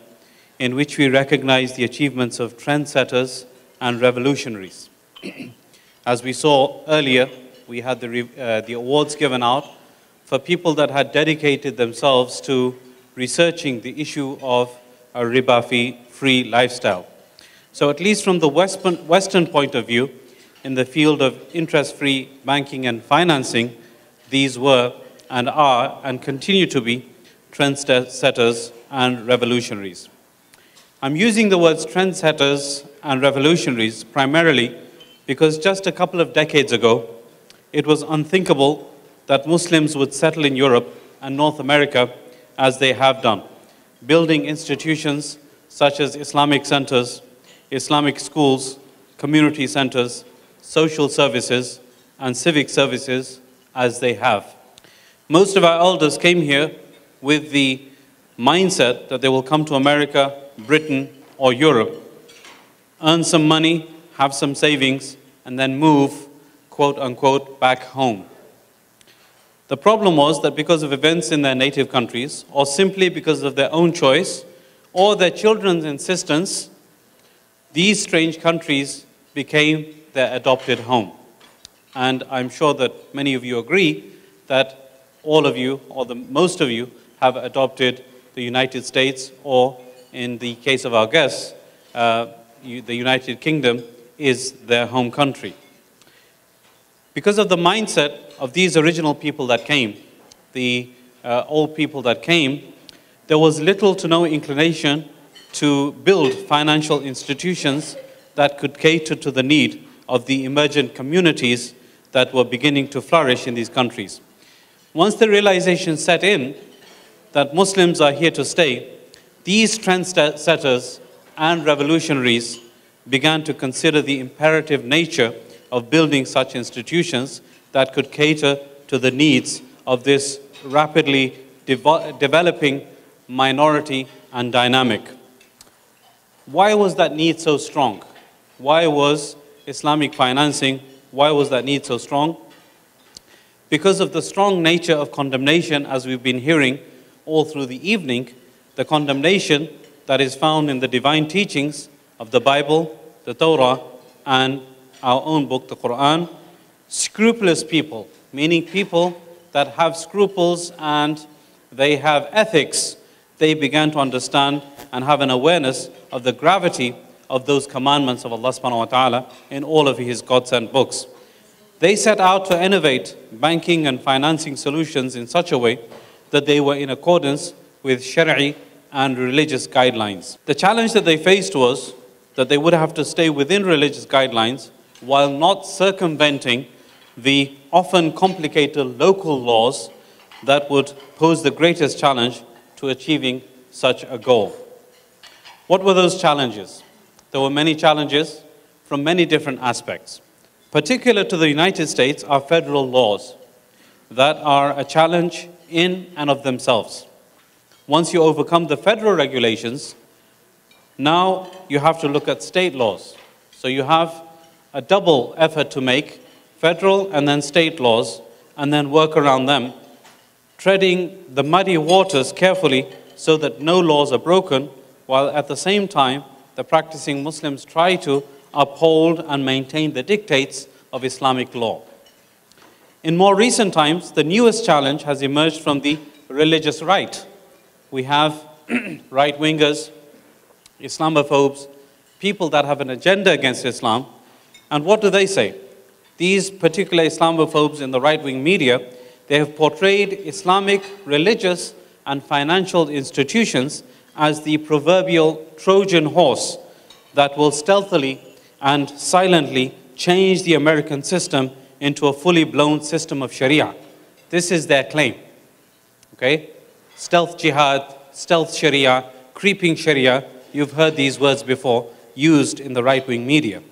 in which we recognize the achievements of trendsetters and revolutionaries. As we saw earlier, we had the awards given out for people that had dedicated themselves to researching the issue of a riba-free lifestyle. So at least from the Western point of view, in the field of interest-free banking and financing, these were and are and continue to be trendsetters and revolutionaries. I'm using the words trendsetters and revolutionaries primarily because just a couple of decades ago, it was unthinkable that Muslims would settle in Europe and North America as they have done, building institutions such as Islamic centers, Islamic schools, community centers, social services, and civic services as they have. Most of our elders came here with the mindset that they will come to America, Britain, or Europe, earn some money, have some savings, and then move, quote unquote, back home. The problem was that because of events in their native countries, or simply because of their own choice, or their children's insistence, these strange countries became their adopted home. And I'm sure that many of you agree that all of you, or most of you, have adopted the United States, or in the case of our guests, the United Kingdom is their home country. Because of the mindset of these original people that came, the old people that came, there was little to no inclination to build financial institutions that could cater to the need of the emergent communities that were beginning to flourish in these countries. Once the realization set in that Muslims are here to stay, these trendsetters and revolutionaries began to consider the imperative nature of building such institutions that could cater to the needs of this rapidly developing minority and dynamic. Why was that need so strong? Why was Islamic financing, why was that need so strong? Because of the strong nature of condemnation, as we've been hearing all through the evening, the condemnation that is found in the divine teachings of the Bible, the Torah, and our own book, the Quran. Scrupulous people, meaning people that have scruples and they have ethics, they began to understand and have an awareness of the gravity of those commandments of Allah subhanahu wa ta'ala in all of His God-sent books. They set out to innovate banking and financing solutions in such a way that they were in accordance with Shari'i and religious guidelines. The challenge that they faced was that they would have to stay within religious guidelines while not circumventing the often complicated local laws that would pose the greatest challenge to achieving such a goal. What were those challenges? There were many challenges from many different aspects. Particular to the United States are federal laws that are a challenge in and of themselves. Once you overcome the federal regulations, now you have to look at state laws. So you have a double effort to make, federal and then state laws, and then work around them, treading the muddy waters carefully so that no laws are broken, while at the same time the practicing Muslims try to uphold and maintain the dictates of Islamic law. In more recent times, the newest challenge has emerged from the religious right. We have right-wingers, Islamophobes, people that have an agenda against Islam. And what do they say? These particular Islamophobes in the right-wing media, they have portrayed Islamic religious and financial institutions as the proverbial Trojan horse that will stealthily and silently change the American system into a fully blown system of Sharia. This is their claim. Okay? Stealth jihad, stealth Sharia, creeping Sharia. You've heard these words before used in the right-wing media.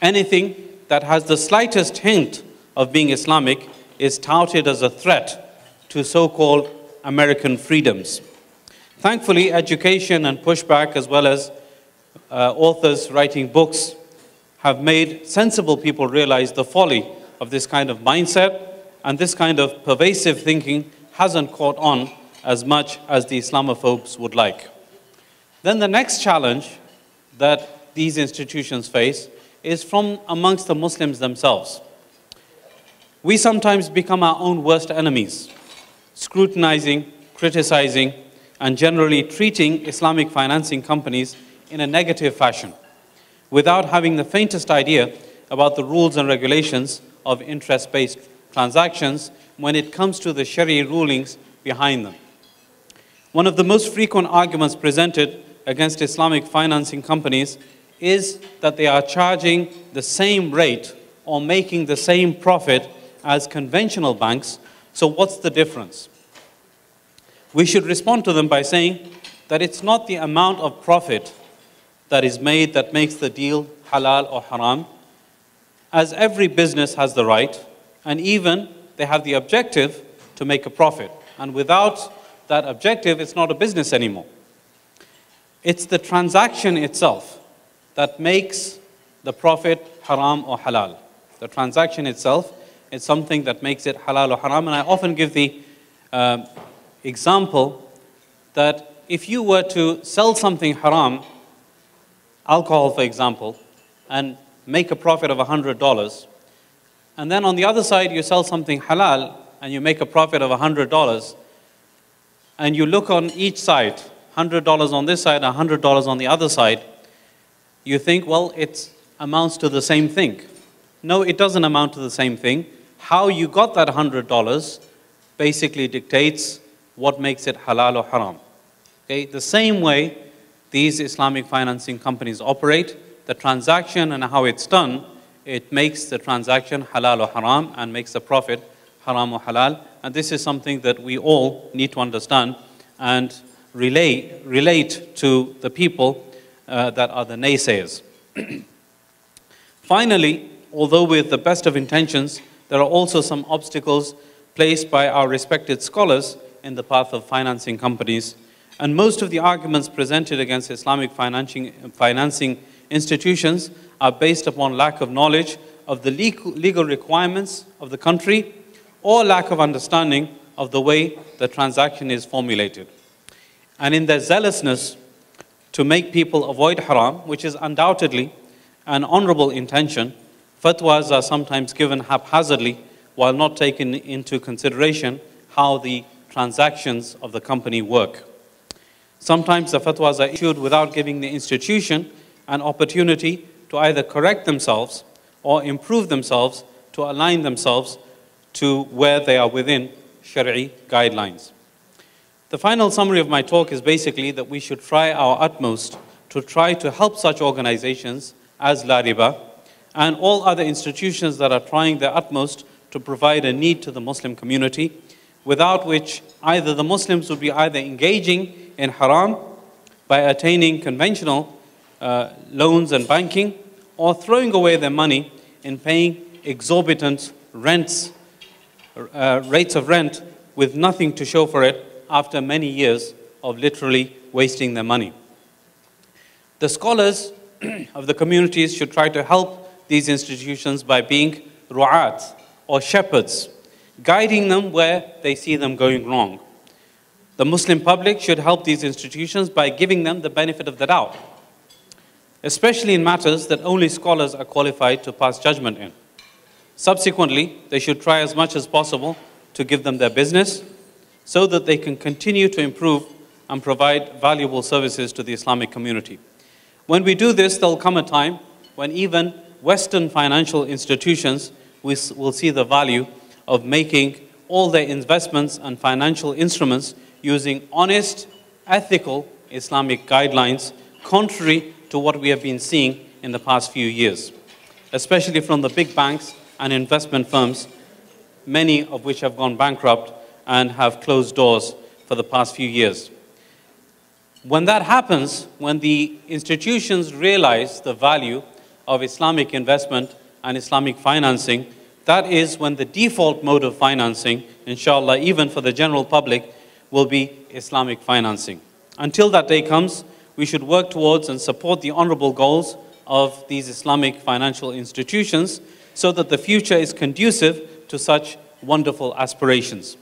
Anything that has the slightest hint of being Islamic is touted as a threat to so-called American freedoms. Thankfully, education and pushback, as well as authors writing books, have made sensible people realize the folly of this kind of mindset, and this kind of pervasive thinking hasn't caught on as much as the Islamophobes would like. Then the next challenge that these institutions face is from amongst the Muslims themselves. We sometimes become our own worst enemies, scrutinizing, criticizing, and generally treating Islamic financing companies in a negative fashion, without having the faintest idea about the rules and regulations of interest-based transactions when it comes to the Sharia rulings behind them. One of the most frequent arguments presented against Islamic financing companies is that they are charging the same rate or making the same profit as conventional banks, so what's the difference? We should respond to them by saying that it's not the amount of profit that is made that makes the deal halal or haram, as every business has the right, and even they have the objective to make a profit. And without that objective, it's not a business anymore. It's the transaction itself that makes the profit haram or halal. The transaction itself is something that makes it halal or haram. And I often give the example that if you were to sell something haram, alcohol, for example, and make a profit of $100, and then on the other side you sell something halal and you make a profit of $100, and you look on each side, $100 on this side, $100 on the other side, you think, well, it amounts to the same thing. No, it doesn't amount to the same thing. How you got that $100 basically dictates what makes it halal or haram. Okay? The same way these Islamic financing companies operate, the transaction and how it's done, it makes the transaction halal or haram and makes the profit haram or halal. And this is something that we all need to understand and relate to the people that are the naysayers. Finally, although with the best of intentions, there are also some obstacles placed by our respected scholars in the path of financing companies. And most of the arguments presented against Islamic financing institutions are based upon lack of knowledge of the legal requirements of the country or lack of understanding of the way the transaction is formulated. And in their zealousness to make people avoid haram, which is undoubtedly an honorable intention, fatwas are sometimes given haphazardly while not taking into consideration how the transactions of the company work. Sometimes the fatwas are issued without giving the institution an opportunity to either correct themselves or improve themselves to align themselves to where they are within Shari'i guidelines. The final summary of my talk is basically that we should try our utmost to try to help such organizations as LARIBA and all other institutions that are trying their utmost to provide a need to the Muslim community, without which either the Muslims would be either engaging in haram by attaining conventional loans and banking, or throwing away their money in paying exorbitant rates of rent with nothing to show for it after many years of literally wasting their money. The scholars of the communities should try to help these institutions by being ru'at, or shepherds, guiding them where they see them going wrong. The Muslim public should help these institutions by giving them the benefit of the doubt, especially in matters that only scholars are qualified to pass judgment in. Subsequently, they should try as much as possible to give them their business so that they can continue to improve and provide valuable services to the Islamic community. When we do this, there will come a time when even Western financial institutions will see the value of making all their investments and financial instruments using honest, ethical Islamic guidelines, contrary to what we have been seeing in the past few years, especially from the big banks and investment firms, many of which have gone bankrupt and have closed doors for the past few years. When that happens, when the institutions realize the value of Islamic investment and Islamic financing, that is when the default mode of financing, inshallah, even for the general public, will be Islamic financing. Until that day comes, we should work towards and support the honorable goals of these Islamic financial institutions so that the future is conducive to such wonderful aspirations.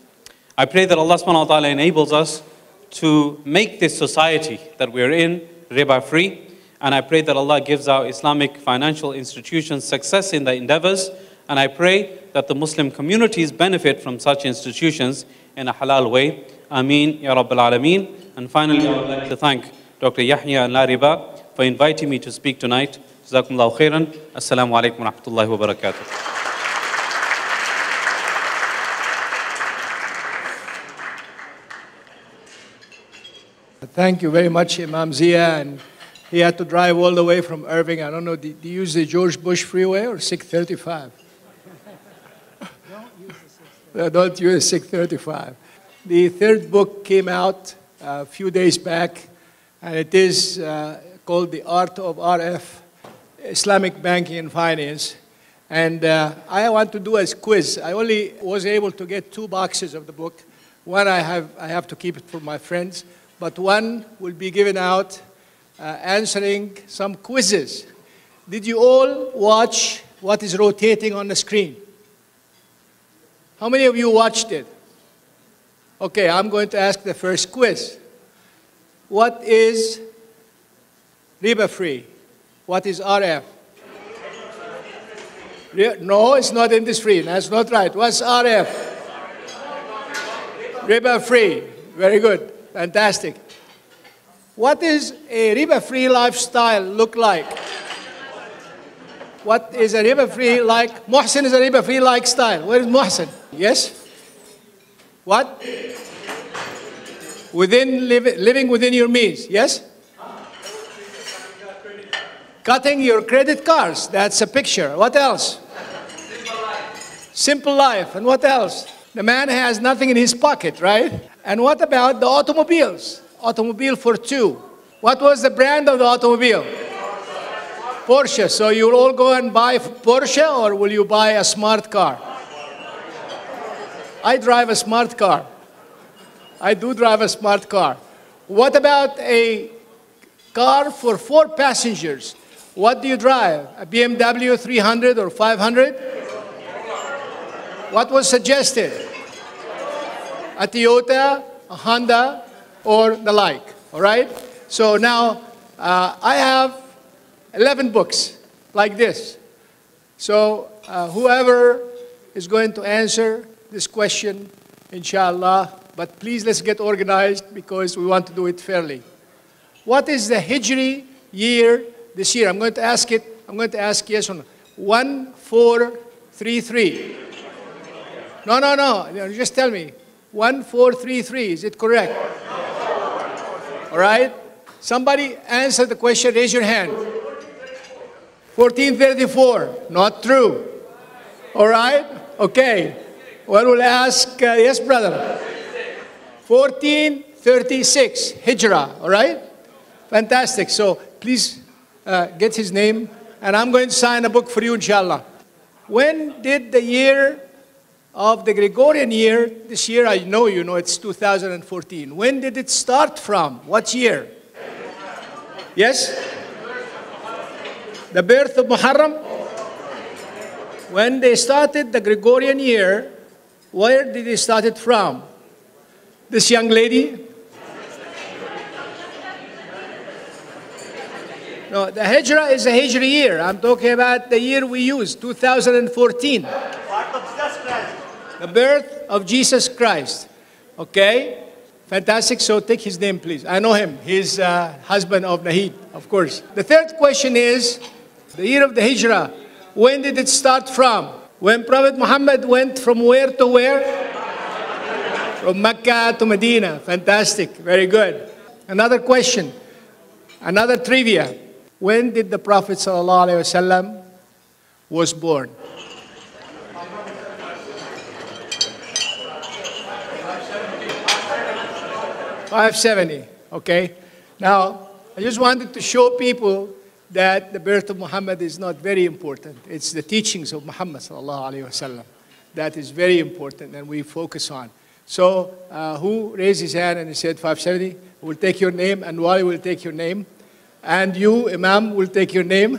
I pray that Allah subhanahu wa ta'ala enables us to make this society that we're in riba-free, and I pray that Allah gives our Islamic financial institutions success in their endeavors, and I pray that the Muslim communities benefit from such institutions in a halal way. Ameen, Ya Rabbil Alameen. And finally, I would like to thank Dr. Yahya and LARIBA for inviting me to speak tonight. Jazakumullahu khairan. Assalamu alaikum wa rahmatullahi wa barakatuh. Thank you very much, Imam Zia. And he had to drive all the way from Irving. I don't know, do you use the George Bush Freeway or 635? Don't use 635. The third book came out a few days back, and it is called The Art of RF, Islamic Banking and Finance. And I want to do a quiz. I only was able to get 2 boxes of the book. One I have to keep it for my friends, but one will be given out answering some quizzes. Did you all watch what is rotating on the screen? How many of you watched it? Okay, I'm going to ask the first quiz. What is riba-free? What is RF? No, it's not industry. That's not right. What's RF? Riba free. Very good. Fantastic. What is a riba-free lifestyle look like? What is a riba-free like? Muhsin is a riba-free lifestyle. Where is Muhsin? Yes? What? Living within your means. Yes? Cutting your credit cards. That's a picture. What else? Simple life. And what else? The man has nothing in his pocket, right? And what about the automobiles? Automobile for two. What was the brand of the automobile? Porsche. So you'll all go and buy Porsche, or will you buy a smart car? I drive a smart car. I do drive a smart car. What about a car for 4 passengers? What do you drive? A BMW 300 or 500? What was suggested? A Toyota, a Honda, or the like. All right? So now I have 11 books like this. So whoever is going to answer this question, inshallah, but please let's get organized because we want to do it fairly. What is the Hijri year this year? I'm going to ask it. I'm going to ask yes or no. 1433. No. Just tell me. 1433. Is it correct? All right. Somebody answer the question. Raise your hand. 1434. Not true. All right. Okay. Well, we'll ask. Yes, brother. 1436. Hijrah. All right. Fantastic. So please get his name, and I'm going to sign a book for you, inshallah. When did the year of the Gregorian year, this year I know you know it's 2014. When did it start from? What year? Yes? The birth of Muharram? When they started the Gregorian year, where did they start it from? This young lady? No, the Hijrah is a Hijri year. I'm talking about the year we use, 2014. The birth of Jesus Christ. Okay? Fantastic. So take his name, please. I know him. He's husband of Nahid, of course. The third question is, the year of the Hijrah, when did it start from? When Prophet Muhammad went from where to where? From Mecca to Medina. Fantastic. Very good. Another question. Another trivia. When did the Prophet ﷺ was born? $570. Okay. Now, I just wanted to show people that the birth of Muhammad is not very important. It's the teachings of Muhammad ﷺ that is very important and we focus on. So, who raised his hand and he said 570? We'll take your name, and Wali will take your name. And you, Imam, will take your name.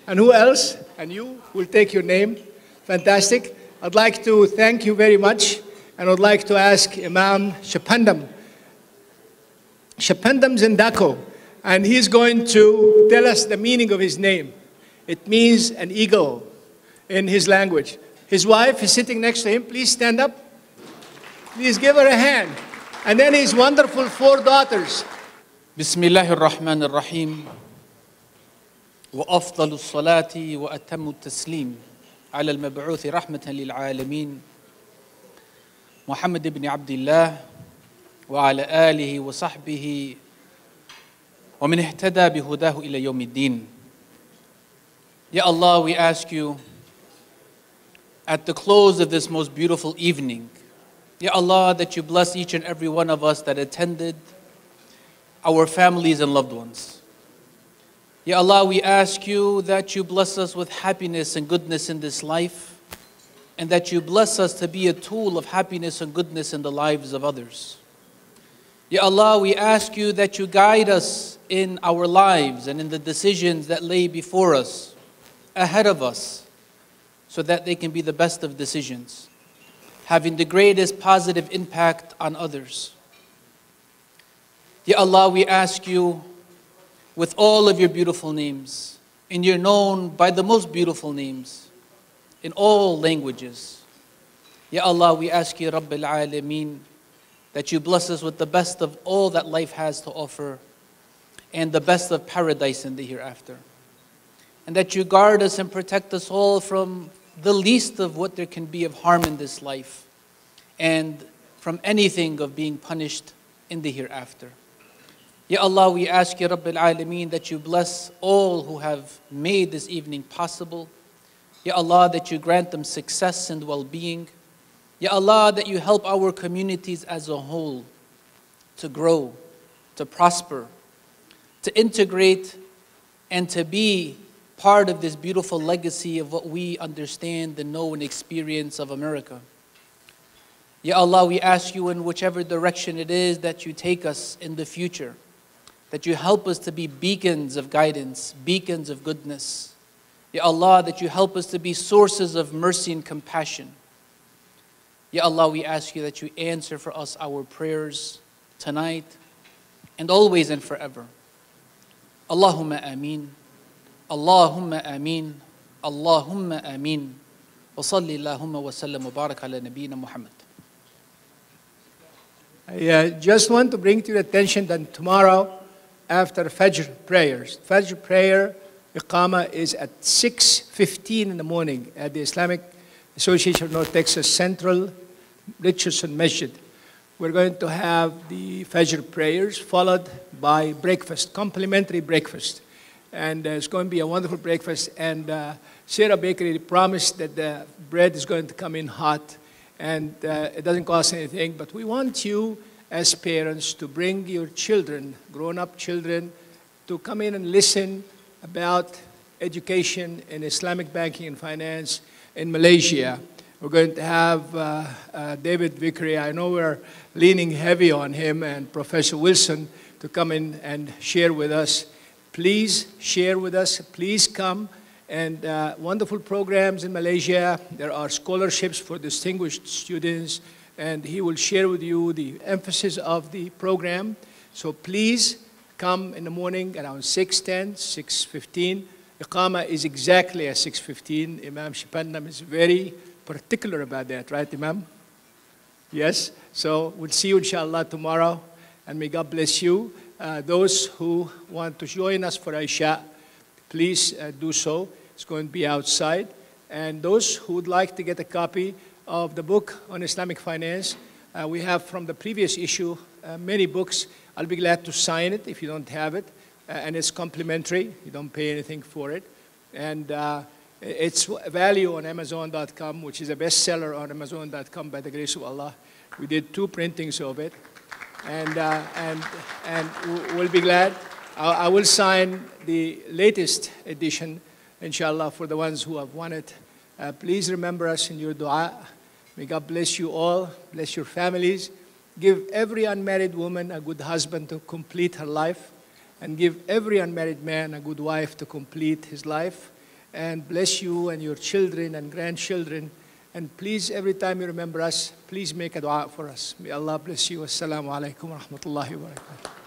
And who else? And you will take your name. Fantastic. I'd like to thank you very much. And I'd like to ask Imam Shapandam. Shapandam Zindako. And he's going to tell us the meaning of his name. It means an eagle in his language. His wife is sitting next to him. Please stand up. Please give her a hand. And then his wonderful 4 daughters. بسم الله الرحمن الرحيم وأفضل الصلاة وأتم التسليم على المبعوث رحمة للعالمين محمد بن عبد الله وعلى آله وصحبه ومن اهتدى بهداه إلى يوم الدين. Ya Allah, we ask you at the close of this most beautiful evening, Ya Allah, that you bless each and every one of us that attended, our families and loved ones. Ya Allah, we ask you that you bless us with happiness and goodness in this life, and that you bless us to be a tool of happiness and goodness in the lives of others. Ya Allah, we ask you that you guide us in our lives and in the decisions that lay before us, ahead of us, so that they can be the best of decisions, having the greatest positive impact on others. Ya Allah, we ask you with all of your beautiful names, and you're known by the most beautiful names in all languages. Ya Allah, we ask you, Rabbil Alameen, that you bless us with the best of all that life has to offer and the best of paradise in the hereafter. And that you guard us and protect us all from the least of what there can be of harm in this life and from anything of being punished in the hereafter. Ya Allah, we ask you, Rabbil Alameen, that you bless all who have made this evening possible. Ya Allah, that you grant them success and well-being. Ya Allah, that you help our communities as a whole to grow, to prosper, to integrate, and to be part of this beautiful legacy of what we understand and know and experience of America. Ya Allah, we ask you in whichever direction it is that you take us in the future, that you help us to be beacons of guidance, beacons of goodness. Ya Allah, that you help us to be sources of mercy and compassion. Ya Allah, we ask you that you answer for us our prayers tonight and always and forever. Allahumma ameen. Allahumma ameen. Allahumma ameen. Wa salli Allahumma wa sallam wa barak ala nabiyyina Muhammad. I just want to bring to your attention that tomorrow, after Fajr prayers, Fajr prayer, Iqama is at 6:15 in the morning at the Islamic Association of North Texas Central Richardson Masjid. We're going to have the Fajr prayers followed by breakfast, complimentary breakfast. And it's going to be a wonderful breakfast. And Sarah Bakery promised that the bread is going to come in hot. And it doesn't cost anything. But we want you as parents to bring your children, grown-up children, to come in and listen about education in Islamic banking and finance in Malaysia. We're going to have David Vickery. I know we're leaning heavy on him, and Professor Wilson to come in and share with us. Please share with us. Please come. And wonderful programs in Malaysia. There are scholarships for distinguished students. And he will share with you the emphasis of the program. So please come in the morning around 6:10, 6:15. Iqama is exactly at 6:15. Imam Shipandam is very particular about that, right, Imam? Yes? So we'll see you, inshallah, tomorrow. And may God bless you. Those who want to join us for Isha, please do so. It's going to be outside. And those who would like to get a copy of the book on Islamic finance, we have from the previous issue many books. I'll be glad to sign it if you don't have it. And it's complimentary. You don't pay anything for it. And it's value on Amazon.com, which is a bestseller on Amazon.com by the grace of Allah. We did 2 printings of it. And we'll be glad. I will sign the latest edition, inshallah, for the ones who have won it. Please remember us in your dua. May God bless you all, bless your families. Give every unmarried woman a good husband to complete her life, and give every unmarried man a good wife to complete his life. And bless you and your children and grandchildren. And please, every time you remember us, please make a dua for us. May Allah bless you. Assalamu alaikum wa rahmatullahi wa barakatuh.